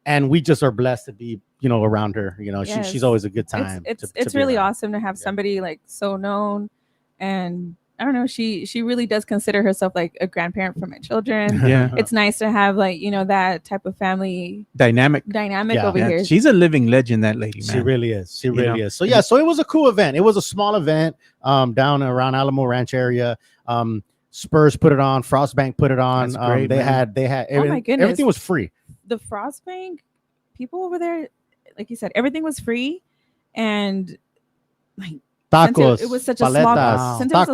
S6: And we just are blessed to be, around her. She's always a good time.
S3: It's really awesome to have somebody so known, and I don't know, she really does consider herself like a grandparent for my children. Yeah, it's nice to have that type of family dynamic over here.
S2: She's a living legend, that lady, man.
S6: She really is. She really is. So so it was a cool event. It was a small event down around Alamo Ranch area. Spurs put it on. Frostbank put it on.
S2: That's great,
S6: they had
S3: oh my goodness,
S6: everything was free.
S3: The Frostbank people over there, like you said, everything was free, and
S6: tacos.
S3: Since it was such a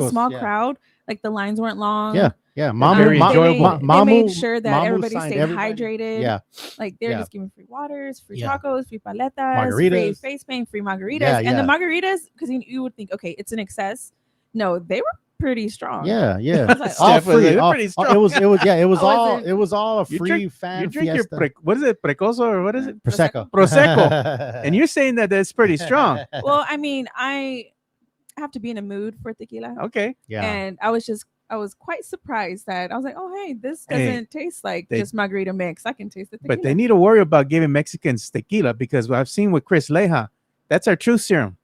S3: small crowd, the lines weren't long.
S6: Yeah.
S2: Very enjoyable.
S3: They made sure that everybody stayed hydrated.
S6: Yeah.
S3: They were just giving free waters, free tacos, free paletas,
S6: margaritas,
S3: free face paint, free margaritas. And the margaritas, because you would think, okay, it's an excess. No, they were pretty strong.
S6: Yeah.
S2: All free. Pretty strong.
S6: It was all a free fan.
S2: You drink your what is it, Precoso, or what is it?
S6: Prosecco.
S2: And you're saying that that's pretty strong.
S3: Well, I mean, I have to be in a mood for tequila.
S2: Okay.
S3: Yeah. And I was quite surprised that I was like, oh, hey, this doesn't taste like just margarita mix. I can taste the tequila.
S2: But they need to worry about giving Mexicans tequila, because what I've seen with Chris Leja, that's our truth serum.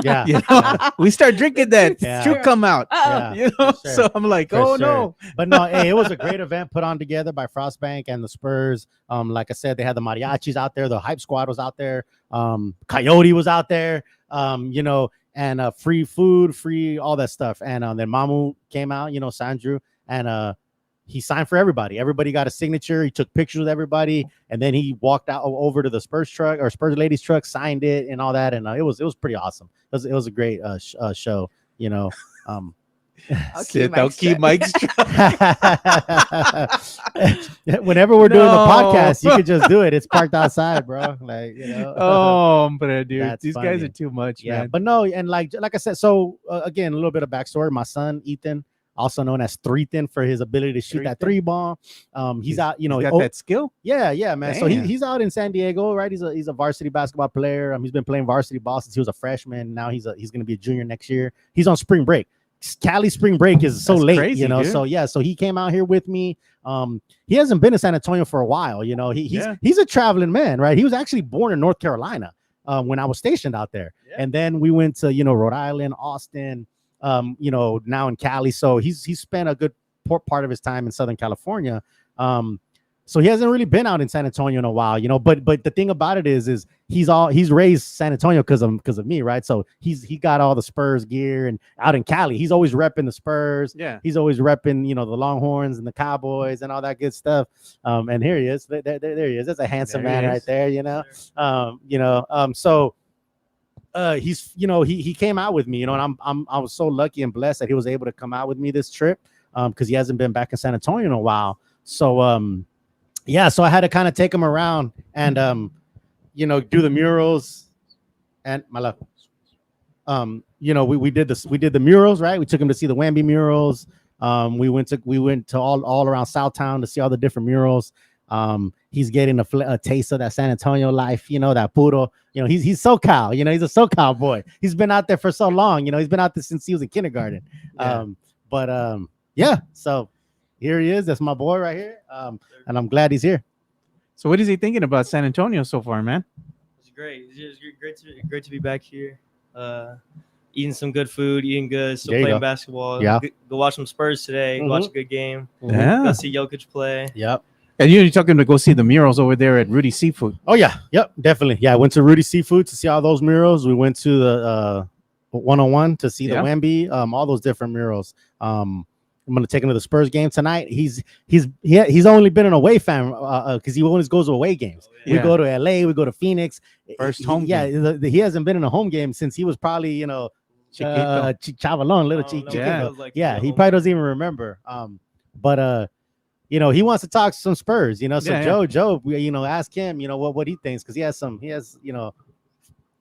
S6: Yeah.
S2: We start drinking that, truth come out.
S6: Sure.
S2: So I'm like, no.
S6: But no, it was a great event put on together by Frostbank and the Spurs. Like I said, they had the mariachis out there, the hype squad was out there, Coyote was out there, and free food, free all that stuff. And then Mamu came out, Sandru, and he signed for everybody. Everybody got a signature. He took pictures with everybody, and then he walked out over to the Spurs truck or Spurs ladies truck, signed it and all that. And it was pretty awesome. It was a great show.
S2: I'll keep Mike's
S6: Whenever we're doing the podcast, you could just do it. It's parked outside, bro. Like, you know.
S2: Oh, but dude,
S6: That's
S2: these
S6: funny.
S2: guys are too much,
S6: Yeah,
S2: man.
S6: but no, and like I said, so again, a little bit of backstory. My son Ethan, also known as Threethan, for his ability to shoot that three ball. He's out, you know,
S2: he's got that skill.
S6: Yeah, man. So
S2: Damn.
S6: he's out in San Diego, right? He's a varsity basketball player. He's been playing varsity ball since he was a freshman. Now he's going to be a junior next year. He's on spring break. Cali spring break is so
S2: That's
S6: late,
S2: crazy,
S6: you know.
S2: dude.
S6: So yeah, so he came out here with me. He hasn't been in San Antonio for a while, you know. He's a traveling man, right? He was actually born in North Carolina when I was stationed out there, and then we went to, you know, Rhode Island, Austin, you know, now in Cali. So he's spent a good part of his time in Southern California. So he hasn't really been out in San Antonio in a while, you know. But the thing about it is he's raised San Antonio because of me, right? So he got all the Spurs gear, and out in Cali, he's always repping the Spurs.
S2: Yeah,
S6: he's always repping, you know, the Longhorns and the Cowboys and all that good stuff. And here he is. There he is. That's a handsome man right there, you know. So he's, you know, he came out with me, you know, and I was so lucky and blessed that he was able to come out with me this trip, because he hasn't been back in San Antonio in a while. So yeah, so I had to kind of take him around and you know, do the murals, and my love. You know, we did the murals, right? We took him to see the Wemby murals. We went to all around Southtown to see all the different murals. He's getting a taste of that San Antonio life, you know, that puro. You know, he's SoCal, you know, he's a SoCal boy. He's been out there for so long, you know, he's been out there since he was in kindergarten. Yeah. Yeah, so here he is. That's my boy right here. And I'm glad he's here.
S2: So what is he thinking about San Antonio so far, man?
S7: It's great. It's just great to be back here. Eating some good food, eating good, still playing basketball.
S6: Yeah.
S7: Go watch some Spurs today. Go watch a good game.
S2: Yeah.
S7: Go see Jokic play.
S6: Yep.
S2: And you're talking to go see the murals over there at Rudy Seafood.
S6: Oh yeah. Yep. Definitely. Yeah. I went to Rudy Seafood to see all those murals. We went to the 101 to see the Wemby, all those different murals. I'm gonna take him to the Spurs game tonight. He's only been an away fan because he always goes to away games. We go to LA, we go to Phoenix.
S2: First home
S6: game. He hasn't been in a home game since he was probably, you know, Chavalon, little Chiquito. He probably doesn't even remember. But you know, he wants to talk some Spurs, you know. So Joe, you know, ask him, you know, what he thinks, because he has, you know.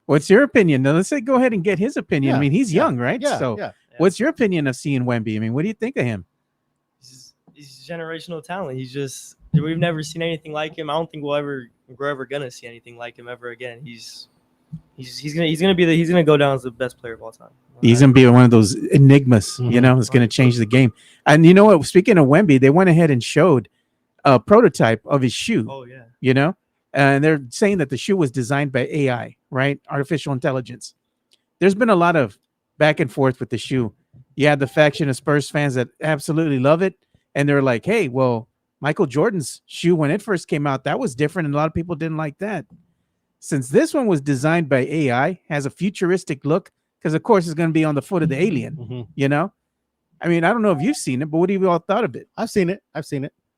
S2: What's your opinion? Now, let's go ahead and get his opinion. I mean, he's young, right?
S6: Yeah.
S2: What's your opinion of seeing Wemby? I mean, what do you think of him?
S7: He's generational talent. We've never seen anything like him. I don't think we're ever gonna see anything like him ever again. He's gonna go down as the best player of all time.
S2: He's gonna be one of those enigmas, you know. It's gonna change the game. And you know what? Speaking of Wemby, they went ahead and showed a prototype of his shoe.
S7: Oh yeah.
S2: You know, and they're saying that the shoe was designed by AI, right? Artificial intelligence. There's been a lot of back and forth with the shoe. You had the faction of Spurs fans that absolutely love it, and they're like, hey, well, Michael Jordan's shoe when it first came out, that was different, and a lot of people didn't like that. Since this one was designed by AI, has a futuristic look, because of course it's going to be on the foot of the alien, you know. I mean, I don't know if you've seen it, but what have you all thought of it?
S6: I've seen it.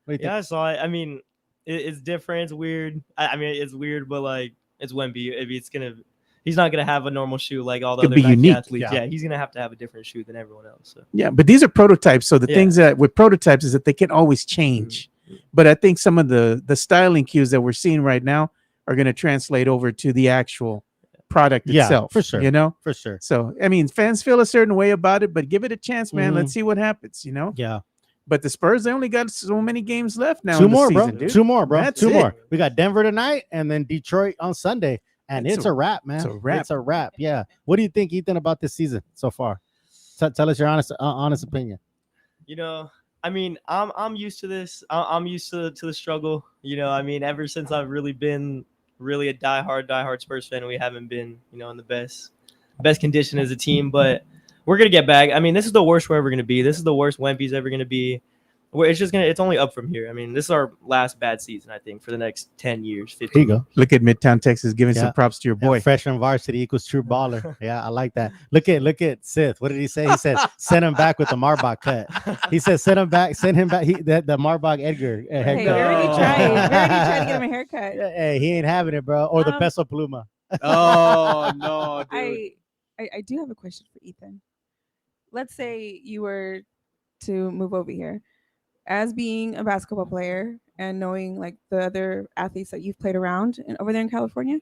S7: Yeah, I saw it. I mean, it's different. It's weird. I mean, it's weird, but like, it's Wemby. He's not gonna have a normal shoe like all the other Nike athletes. Yeah, he's gonna have to have a different shoe than everyone else. So.
S2: Yeah, but these are prototypes. So the things that with prototypes is that they can always change. But I think some of the styling cues that we're seeing right now are going to translate over to the actual product itself.
S6: For sure.
S2: You know,
S6: for sure.
S2: So I mean, fans feel a certain way about it, but give it a chance, man. Let's see what happens. You know.
S6: Yeah.
S2: But the Spurs, they only got so many games left now.
S6: Two more, bro.
S2: That's
S6: Two more.
S2: it.
S6: We got Denver tonight and then Detroit on Sunday. And it's a wrap, man. It's a wrap. Yeah. What do you think, Ethan, about this season so far? Tell us your honest opinion.
S7: You know, I mean, I'm used to this. I'm used to the struggle. You know, I mean, ever since I've really been a diehard Spurs fan, we haven't been, you know, in the best condition as a team. But we're gonna get back. I mean, this is the worst we're ever gonna be. This is the worst Wemby's ever gonna be. It's only up from here. I mean, this is our last bad season, I think, for the next 10 years, 15.
S6: Here you go.
S2: Look at Midtown Texas giving some props to your boy.
S6: Freshman varsity equals true baller. Yeah, I like that. Look at Sith. What did he say? He said, send him back with the Marbach cut. He said, send him back. Send him back. The Marbach Edgar haircut.
S3: Hey, we already tried to get him a haircut.
S6: Hey, he ain't having it, bro. Or the Peso Pluma.
S2: Oh, no, dude.
S3: I do have a question for Ethan. let's say you were to move over here, as being a basketball player and knowing like the other athletes that you've played around and over there in California,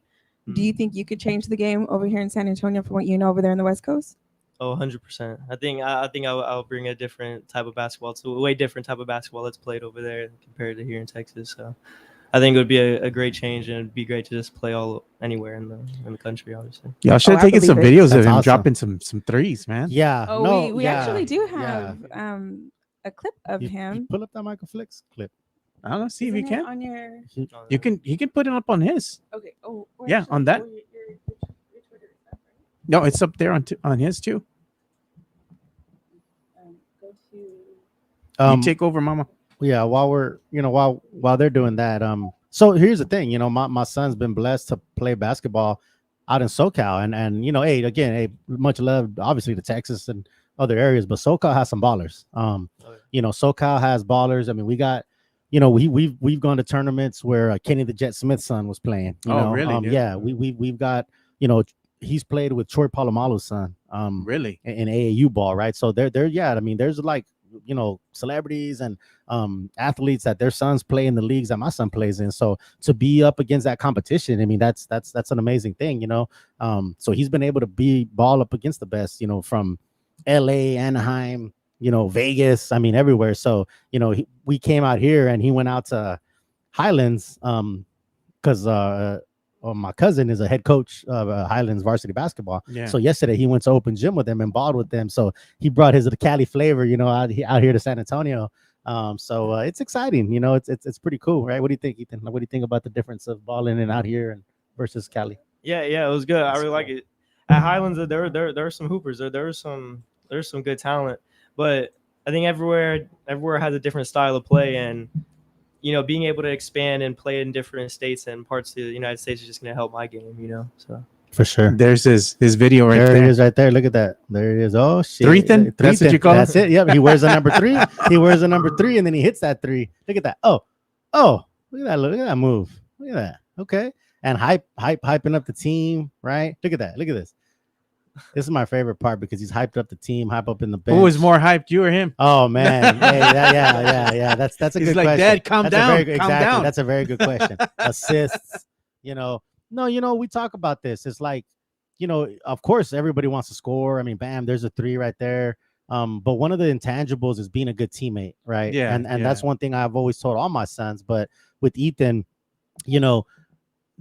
S3: do you think you could change the game over here in San Antonio from what you know over there in the West Coast?
S7: Oh, 100%. I think I'll bring a different type of basketball. It's a way different type of basketball that's played over there compared to here in Texas. So I think it would be a great change, and it'd be great to just play anywhere in the country, obviously.
S2: Y'all should have taken some videos of him dropping some threes, man.
S6: Yeah.
S3: Oh,
S6: no,
S3: we actually do have
S6: yeah.
S3: a clip of him.
S6: You pull up that Michael Flicks clip.
S2: I don't know. See if you
S3: Isn't it
S2: can.
S3: on your...
S2: You can put it up on his.
S3: Okay. Oh,
S2: Yeah, on that.
S3: your Twitter is that, right?
S2: No, it's up there on his too.
S3: Go to...
S2: You take over, Mama.
S6: Yeah, while they're doing that, so here's the thing, my son's been blessed to play basketball out in SoCal, and hey, much love obviously to Texas and other areas, but SoCal has some ballers. SoCal has ballers. I mean, we got, we've gone to tournaments where Kenny the Jet Smith's son was playing.
S2: Really?
S6: Yeah, we've got, he's played with Troy Polamalu's son.
S2: Really?
S6: In AAU ball, right? So they're yeah, I mean, there's like, celebrities and athletes that their sons play in the leagues that my son plays in. So to be up against that competition, I mean, that's an amazing thing, So he's been able to ball up against the best, from LA, Anaheim, Vegas, I mean, everywhere. So, we came out here and he went out to Highlands because my cousin is a head coach of Highlands varsity basketball.
S2: Yeah.
S6: So yesterday he went to open gym with them and balled with them. So he brought his Cali flavor, out here to San Antonio. So it's exciting. It's pretty cool, right? What do you think, Ethan? What do you think about the difference of balling and out here and versus Cali?
S7: Yeah, it was good. I really like it. At Highlands, there are some hoopers. There's some good talent, but I think everywhere has a different style of play, and being able to expand and play in different states and parts of the United States is just going to help my game, so.
S6: For sure.
S2: There's his video right there.
S6: There it is right there. Look at that. There it is. Oh, shit.
S2: Threethin? That's what you call it?
S6: That's it. Yep. He wears a number 3. He wears a number 3, and then he hits that 3. Look at that. Oh, look at that. Look at that move. Look at that. Okay. And hyping up the team, right? Look at that. Look at this. This is my favorite part because he's hyped up the team, hype up in the bench.
S2: Who was more hyped, you or him?
S6: Oh man, hey, yeah. That's a
S2: he's
S6: good
S2: like,
S6: question.
S2: Dad, calm down.
S6: Calm down. That's a very good question. Assists, No, we talk about this. It's like, of course everybody wants to score. I mean, bam, there's a 3 right there. But one of the intangibles is being a good teammate, right?
S2: Yeah.
S6: And that's one thing I've always told all my sons. But with Ethan,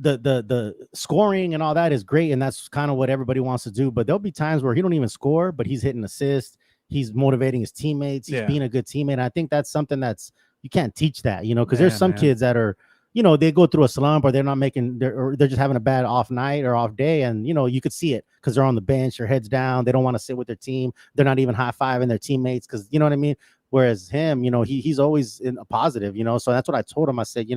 S6: the scoring and all that is great, and that's kind of what everybody wants to do. But there'll be times where he don't even score, but he's hitting assists, he's motivating his teammates, he's being a good teammate. And I think that's something that's, you can't teach that, because there's some kids that are, they go through a slump, or they're not or they're just having a bad off night or off day, and you could see it because they're on the bench, their heads down, they don't want to sit with their team, they're not even high-fiving their teammates because you know what I mean. Whereas him, he's always in a positive, so that's what I told him. I said,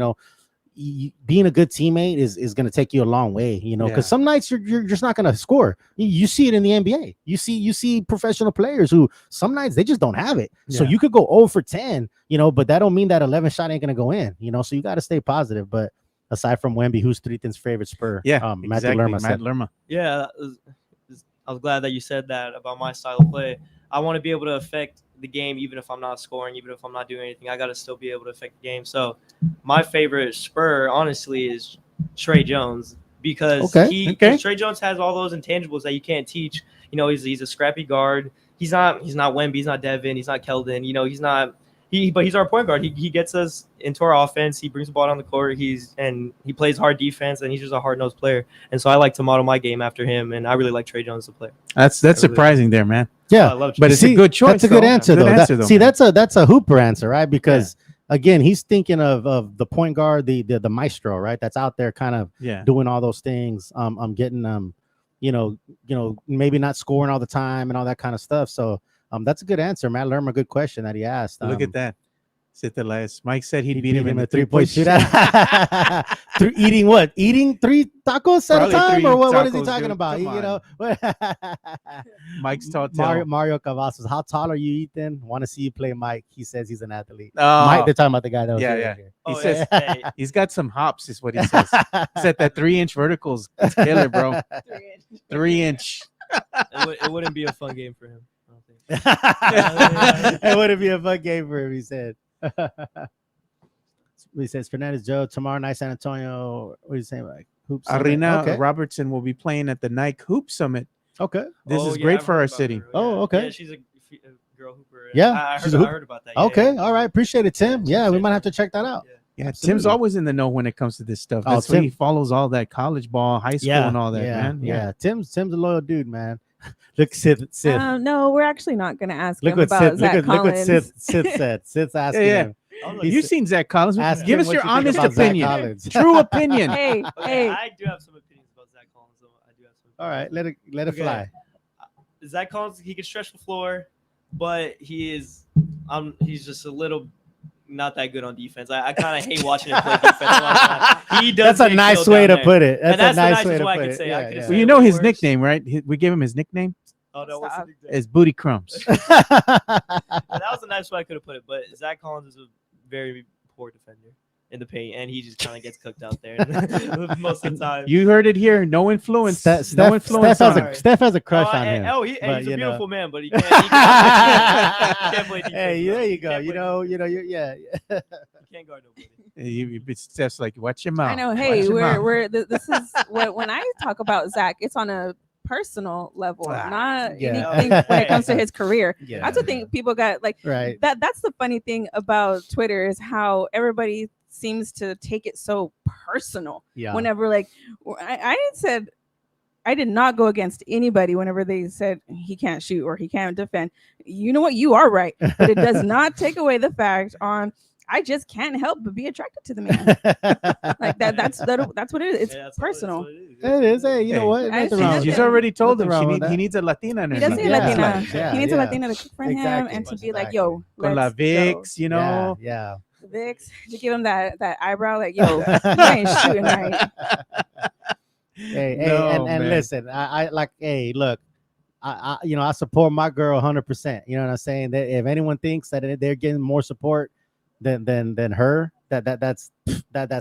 S6: being a good teammate is going to take you a long way, because some nights you're just not going to score. You see it in the NBA. You see professional players who some nights they just don't have it. So you could go 0 for 10, but that don't mean that 11 shot ain't going to go in, so you got to stay positive. But aside from Wemby, who's Threethin's favorite Spur?
S2: Matt Lerma.
S7: Yeah, I was glad that you said that about my style of play. I want to be able to affect the game even if I'm not scoring, even if I'm not doing anything. I got to still be able to affect the game. So my favorite Spur, honestly, is Trey Jones, because Trey Jones has all those intangibles that you can't teach. He's a scrappy guard. He's not Wemby, he's not Devin, he's not Keldon. But he's our point guard. He gets us into our offense. He brings the ball on the court. He plays hard defense, and he's just a hard-nosed player. And so I like to model my game after him, and I really like Trey Jones to play.
S2: That's surprising there, man.
S6: Yeah,
S7: I love
S2: but it's a good choice.
S6: That's a good answer, though. That's a hooper answer, right? Because again, he's thinking of the point guard, the maestro, right? That's out there, kind of doing all those things. I'm getting maybe not scoring all the time and all that kind of stuff. So. That's a good answer, Matt Lerma. Good question that he asked.
S2: Look at that. Sit the last. Mike said he beat him in a
S6: 3-point shootout. Through eating what? Eating 3 tacos at a time, or what is he talking about?
S2: Mike's taught.
S6: Mario Cavazos. How tall are you, Ethan? Want to see you play Mike. He says he's an athlete. Mike, they're talking about the guy that was here.
S2: He says he's got some hops, is what he says. He said that 3-inch verticals. It's killer, bro. 3-inch.
S7: It wouldn't be a fun game for him.
S6: It would be a fun game for him, he said. He says, Fernandez Joe, tomorrow night, San Antonio. What are you saying? Like, Hoop Summit?
S2: Arena
S6: Okay.
S2: Robertson will be playing at the Nike Hoop Summit.
S6: Okay.
S2: This is great for our city.
S6: Okay.
S7: Yeah, she's a girl hooper.
S6: Yeah,
S7: I
S6: she's
S7: heard about that.
S6: Okay. All right. Appreciate it, Tim. Yeah, we might have to check that out.
S2: Yeah,
S6: Absolutely.
S2: Tim's always in the know when it comes to this stuff. That's why he follows all that college ball, high school, and all that, man.
S6: Yeah. Tim's a loyal dude, man. Look, Sid.
S3: No, we're actually not going to ask
S6: Look
S3: him
S6: what
S3: about
S6: Sid.
S3: Zach
S6: Look what
S3: Collins.
S6: Sid said. Sid's asking him.
S2: You've seen Zach Collins.
S6: Ask
S2: Give
S6: him
S2: us
S6: what
S2: your
S6: you think
S2: honest
S6: about Zach
S2: opinion.
S6: Collins.
S2: True opinion.
S3: Hey, hey.
S7: I do have some opinions about Zach Collins. Though. I do have some.
S6: All right, let it fly.
S7: Zach Collins, he can stretch the floor, but he's just a little not that good on defense. I kind of hate watching him play defense. He does.
S6: That's a nice way to put it. That's a nice way to put it.
S2: Well, you know his nickname, right? We gave him his nickname.
S7: Oh no, what's his nickname?
S2: It's Booty Crumbs.
S7: That was a nice way I could have put it, but Zach Collins is a very poor defender in the paint, and he just kind of gets cooked out there most of the time.
S2: You heard it here. No influence.
S6: Steph has a crush on him.
S7: He's a beautiful man, but he can't. Play defense.
S6: Hey, there you go. You know,
S7: you can't guard nobody.
S2: Steph's like, watch your mouth.
S3: I know. Hey, this is when I talk about Zach, it's on a personal level, not anything when it comes to his career. That's the thing people got like
S6: right.
S3: That's the funny thing about Twitter is how everybody seems to take it so personal. Whenever like I did not go against anybody whenever they said he can't shoot or he can't defend. You know what? You are right, but it does not take away the fact on I just can't help but be attracted to the man. Like that's what it is. It's personal.
S6: It is. Hey, you know what?
S2: She's already told him he needs a Latina in her.
S3: He does need a Latina.
S6: Yeah,
S3: he needs a Latina to cook for him and to be like, yo,
S2: con la Vix, you know.
S6: Yeah.
S3: Vix, to give him that eyebrow, like, yo, you ain't shooting right.
S6: And listen, I like, hey, look, I support my girl 100%. You know what I'm saying? That if anyone thinks that they're getting more support than her, that's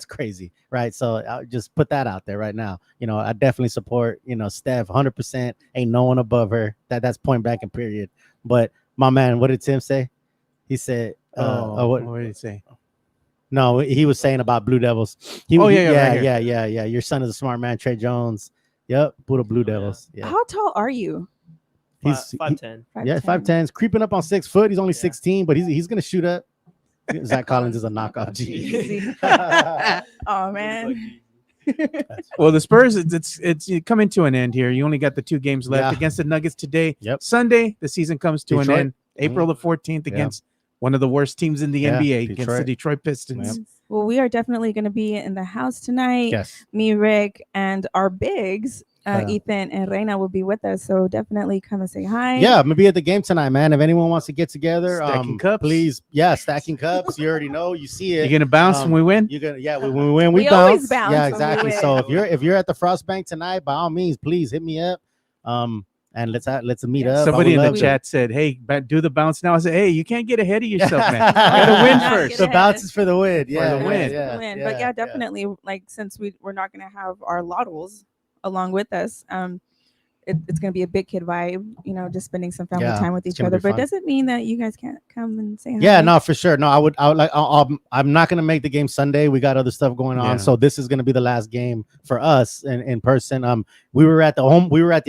S6: crazy, right? So I'll just put that out there right now. You know, I definitely support, Steph 100%. Ain't no one above her. That's point blank and period. But my man, what did Tim say? He said, what did he say? No, he was saying about Blue Devils. Yeah. Your son is a smart man, Trey Jones. Yep, Blue Devils. Yeah.
S3: How tall are you?
S7: He's 5'10".
S6: Yeah, 5'10". He's creeping up on 6 foot. He's only 16, but he's gonna shoot up. Zach Collins is a knockoff.
S3: Oh man.
S2: Well, the Spurs, it's coming to an end here. You only got the 2 games left against the Nuggets today.
S6: Yep.
S2: Sunday, the season comes to an end. April the 14th against one of the worst teams in the NBA, against the Detroit Pistons.
S6: Yep.
S3: Well, we are definitely going to be in the house tonight.
S6: Yes.
S3: Me, Rick, and our bigs, Ethan and Reina will be with us. So definitely come and say hi.
S6: Yeah, I'm gonna be at the game tonight, man. If anyone wants to get together,
S2: stacking cups,
S6: please. Yeah, stacking cups. You already know. You see it.
S2: You're gonna bounce when we win.
S6: You're gonna when we win, we
S3: always
S6: bounce. Yeah, exactly. So if you're at the Frost Bank tonight, by all means, please hit me up. And let's meet up.
S2: Somebody in the chat said, "Hey, do the bounce now." I said, "Hey, you can't get ahead of yourself, man. You gotta win first.
S6: The bounce is for the win. Yeah,
S2: for the win.
S3: But yeah, definitely. Like since we're not gonna have our lottos along with us, it's gonna be a big kid vibe. You know, just spending some family time with each other. But it doesn't mean that you guys can't come and say hi.
S6: Yeah, no, for sure. No, I would like. I'm not gonna make the game Sunday. We got other stuff going on, so this is gonna be the last game for us in person. We were at the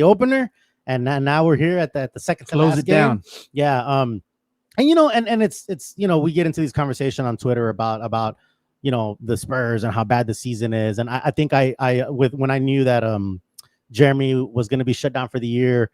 S6: opener. And now we're here at the second to
S2: close
S6: last
S2: it
S6: game.
S2: down.
S6: Yeah. And it's we get into these conversations on Twitter about the Spurs and how bad the season is. And I think when I knew that Jeremy was going to be shut down for the year,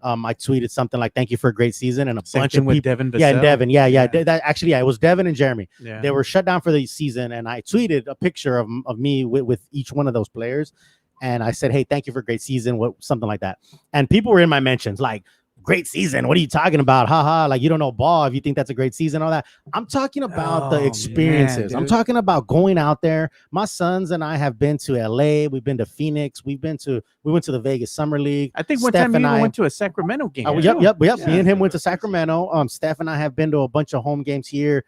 S6: I tweeted something like "Thank you for a great season," and bunch of people.
S2: Devin Vassell.
S6: Yeah, and Devin. Yeah. It was Devin and Jeremy.
S2: Yeah.
S6: They were shut down for the season, and I tweeted a picture of me with each one of those players. And I said, "Hey, thank you for a great season," something like that. And people were in my mentions like, "Great season? What are you talking about? Haha, like you don't know ball if you think that's a great season, all that." I'm talking about the experiences. I'm talking about going out there. My sons and I have been to LA. We've been to Phoenix. We went to the Vegas Summer League.
S2: I think one time you went to a Sacramento game.
S6: Yep. Me and him went to Sacramento. Steph and I have been to a bunch of home games here.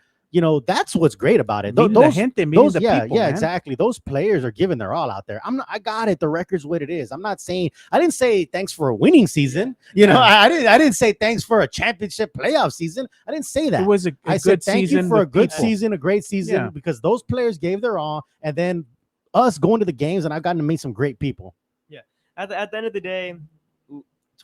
S6: that's what's great about it.
S2: Meeting the gente, meeting the people, man.
S6: Exactly. Those players are giving their all out there. I got it. The record's what it is. I didn't say thanks for a winning season. I didn't say thanks for a championship playoff season. I didn't say that.
S2: It was
S6: I said thank you for a good season, a great season, because those players gave their all, and then us going to the games, and I've gotten to meet some great people.
S7: Yeah. At the end of the day,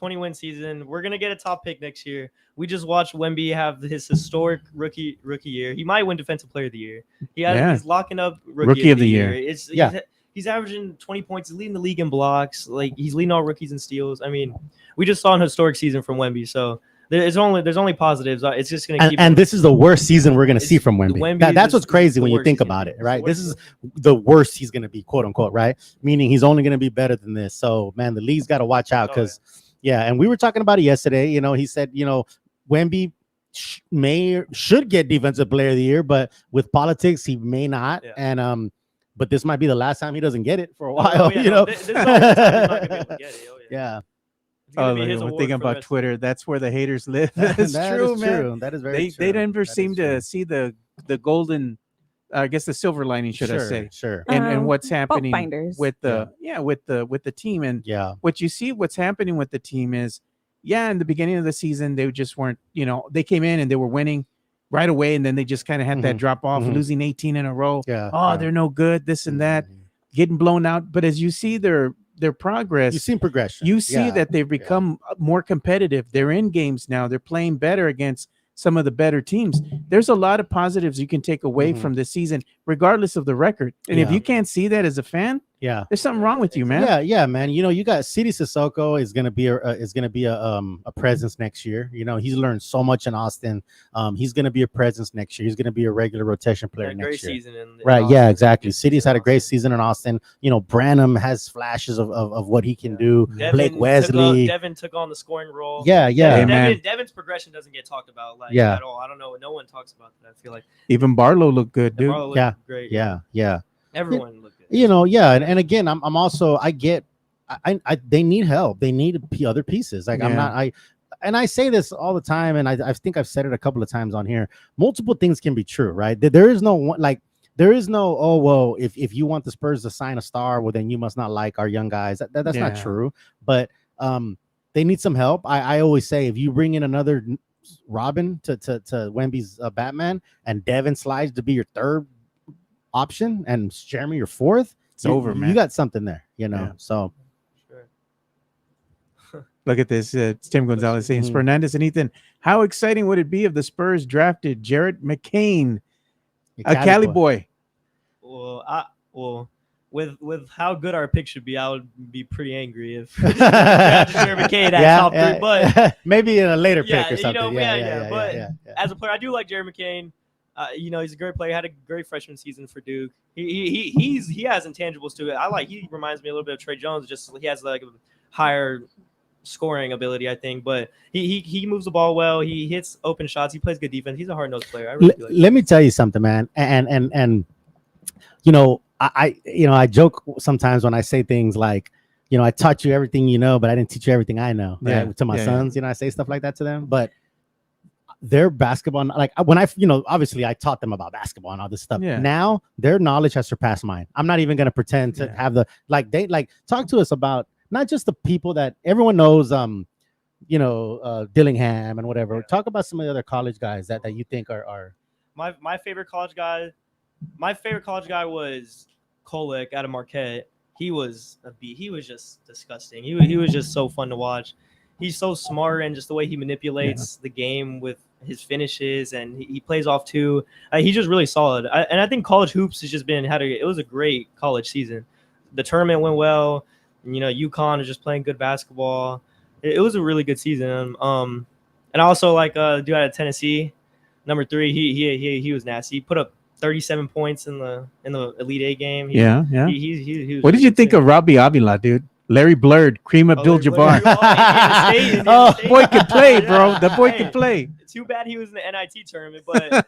S7: 20-win season. We're gonna get a top pick next year. We just watched Wemby have his historic rookie year. He might win Defensive Player of the Year. He's locking up rookie of the year. He's averaging 20 points. He's leading the league in blocks. Like, he's leading all rookies in steals. I mean, we just saw an historic season from Wemby. So there's only positives. It's just gonna keep.
S6: And this is the worst season we're gonna see from Wemby. That's what's crazy when you think about it, right? This is the worst he's gonna be, quote unquote, right? Meaning he's only gonna be better than this. So man, the league's got to watch out because. Yeah, and we were talking about it yesterday. He said, Wemby should get Defensive Player of the Year, but with politics, he may not. Yeah. And but this might be the last time he doesn't get it for a while.
S7: This is the last time he's not gonna be able to get it.
S6: Yeah.
S2: We're thinking about Twitter. That's where the haters live. That's true, man.
S6: True. That is very true.
S2: They never seem to see the golden. I guess the silver lining, should I say?
S6: Sure.
S2: And what's happening with the with the team, and what's happening with the team is, in the beginning of the season they just weren't, they came in and they were winning right away, and then they just kind of had that drop off, losing 18 in a row. They're no good, this and that, getting blown out. But as you see their progress,
S6: you've seen progression.
S2: You see that they've become more competitive. They're in games now. They're playing better against some of the better teams. There's a lot of positives you can take away from this season, regardless of the record. And if you can't see that as a fan, there's something wrong with you, man.
S6: Yeah, man. You got City Sissoko is gonna be a presence next year. He's learned so much in Austin. He's gonna be a presence next year. He's gonna be a regular rotation player next year. Right? Yeah, exactly. City's had a great season in Austin. Branham has flashes of what he can do. Blake Wesley.
S7: Devin took on the scoring role.
S6: Yeah.
S7: Devin's progression doesn't get talked about at all. I don't know. No one talks about that. I feel like
S2: even Barlow looked good, dude.
S7: Great.
S6: Yeah.
S7: Everyone looked good.
S6: And again, I'm also, I get, they need help. They need other pieces. I say this all the time, and I think I've said it a couple of times on here. Multiple things can be true, right? There is no one, oh, well, if you want the Spurs to sign a star, well, then you must not like our young guys. That's not true. But they need some help. I always say, if you bring in another Robin to Wemby's Batman, and Devin slides to be your third option, and Jeremy your fourth,
S2: it's over, man.
S6: You got something there, So
S2: look at this. It's Tim Gonzalez saying, Fernandez and Ethan, how exciting would it be if the Spurs drafted Jared McCain, a Cali boy?
S7: Well, with how good our pick should be, I would be pretty angry if Jared McCain at top 3. But
S6: maybe in a later pick or something.
S7: But as a player, I do like Jared McCain. He's a great player. Had a great freshman season for Duke. He has intangibles to it. He reminds me a little bit of Trey Jones. Just he has like a higher scoring ability, I think. But he moves the ball well. He hits open shots. He plays good defense. He's a hard-nosed player. I really like
S6: Let me tell you something, man. And I joke sometimes when I say things like, I taught you everything you know, but I didn't teach you everything I know. Right? To my sons, I say stuff like that to them. But their basketball, when obviously I taught them about basketball and all this stuff. Now their knowledge has surpassed mine. I'm not even going to pretend to have they talk to us about not just the people that everyone knows, Dillingham and whatever. Talk about some of the other college guys that you think are
S7: my favorite college guy. My favorite college guy was Kolek out of Marquette. He was a beat. He was just disgusting. He was just so fun to watch. He's so smart, and just the way he manipulates the game with his finishes, and he plays off too. He's just really solid. And I think college hoops has just been it was a great college season. The tournament went well. UConn is just playing good basketball. It was a really good season. And I also like dude out of Tennessee, number 3. He was nasty. He put up 37 points in the Elite Eight game.
S2: He
S7: was
S2: what did you think of Robbie Avila, dude? Larry Blurred, Kareem Abdul-Jabbar.
S6: Oh,
S2: Boy can play, bro. The boy can play.
S7: Too bad he was in the NIT tournament, but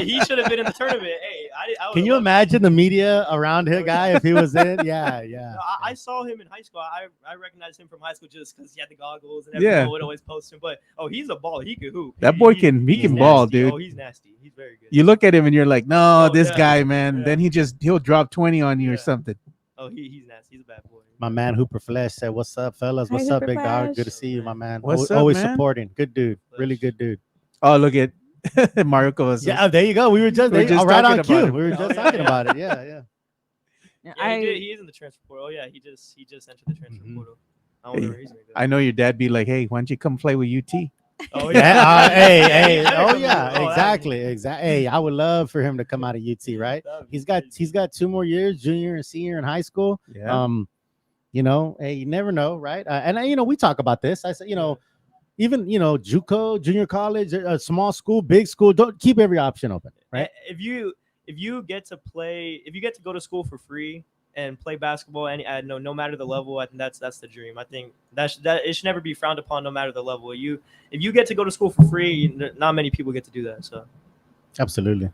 S7: he should have been in the tournament. Hey, I
S6: can you imagine the media around his guy if he was in? Yeah.
S7: No, I saw him in high school. I recognized him from high school just because he had the goggles and
S2: Yeah.
S7: everyone would always post him. But he's a baller. He could hoop.
S2: That boy
S7: He's
S2: can ball,
S7: nasty.
S2: dude.
S7: Oh, he's nasty. He's very good.
S2: You look at him and you're like, no,
S7: Oh,
S2: this
S7: yeah.
S2: guy, man.
S7: Yeah.
S2: Then he'll drop 20 on you or
S7: Yeah.
S2: something.
S7: Oh, he's nasty. He's a bad boy.
S6: My man Hooper Flesh said, "What's up, fellas? What's
S3: Hi,
S6: up,
S3: Hooper
S6: big dog?
S3: Flesh.
S6: Good to see you, my man.
S2: What's up,
S6: always
S2: man?
S6: supporting. Good dude. Really good dude.
S2: Oh, look at Mario Cavazos.
S6: Yeah, there you go. We were just
S2: We were just
S6: right
S2: talking
S6: on cue.
S2: about it.
S6: We were just talking about it. Yeah.
S7: Yeah, he is in the transfer portal. Oh yeah, he just entered the transfer portal. I don't know where he's gonna go.
S2: I know your dad be like, hey, why don't you come play with UT?
S7: Oh
S6: Yeah. Hey.
S7: He
S6: Oh
S7: better
S6: yeah.
S7: come in.
S6: Exactly. Hey, I would love for him to come out of UT. Right. He's got 2 more years, junior and senior in high school.
S2: Yeah.
S6: Hey, you never know, right? We talk about this. I said, even JUCO, junior college, a small school, big school, don't keep every option open, right?
S7: If you get to go to school for free and play basketball, and no matter the level, I think that's the dream. I think that it should never be frowned upon, no matter the level. If you get to go to school for free, not many people get to do that. So
S6: Absolutely.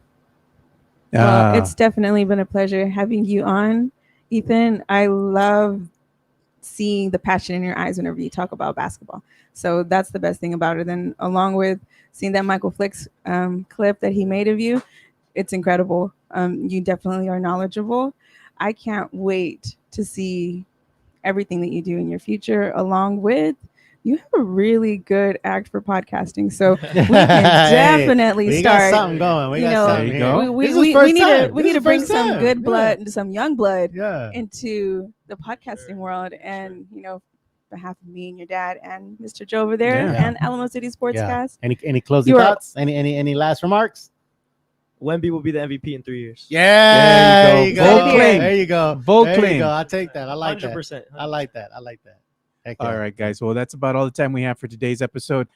S3: Well, it's definitely been a pleasure having you on, Ethan. I love seeing the passion in your eyes whenever you talk about basketball. So that's the best thing about it. And along with seeing that Michael Flicks clip that he made of you, it's incredible. You definitely are knowledgeable. I can't wait to see everything that you do in your future, along with you have a really good act for podcasting. So we can definitely
S6: we
S3: start.
S6: got something going. We got something
S2: There you go.
S6: here.
S3: We
S6: This is first
S3: need
S6: time.
S3: we
S6: This
S3: need to
S6: is
S3: bring
S6: first
S3: some
S6: time.
S3: good blood, some young blood
S6: Yeah.
S3: into the podcasting world. And behalf of me and your dad and Mr. Joe over there
S2: Yeah.
S3: and Alamo City Sportscast.
S6: Any closing
S3: You are-
S6: thoughts? Any last remarks?
S7: Wemby will be the MVP in 3 years.
S6: Yeah,
S2: There you go. Bold claim.
S6: There you go.
S2: Bold
S6: There you
S2: claim.
S6: go. I'll take that. I like that.
S7: 100%.
S6: I like that. Heck yeah.
S2: All right, guys. Well, that's about all the time we have for today's episode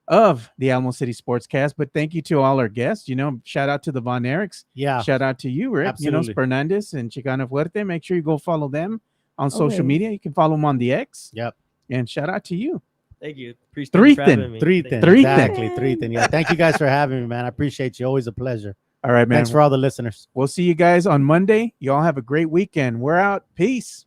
S2: of the Alamo City Sportscast. But thank you to all our guests. Shout out to the Von Erichs.
S6: Yeah.
S2: Shout out to you, Rick.
S6: Absolutely.
S2: Fernandez and Chicana Fuerte. Make sure you go follow them on social
S3: Always.
S2: media. You can follow them on the X.
S6: Yep.
S2: And shout out to you.
S7: Thank you. Appreciate
S2: Three
S7: you for having
S2: thin.
S7: me.
S6: Three
S7: Thank
S6: thin.
S7: you.
S2: Three
S6: Exactly. 3 thin. Yeah. Thank you guys for having me, man. I appreciate you. Always a pleasure.
S2: All right, man.
S6: Thanks for all the listeners.
S2: We'll see you guys on Monday. Y'all have a great weekend. We're out. Peace.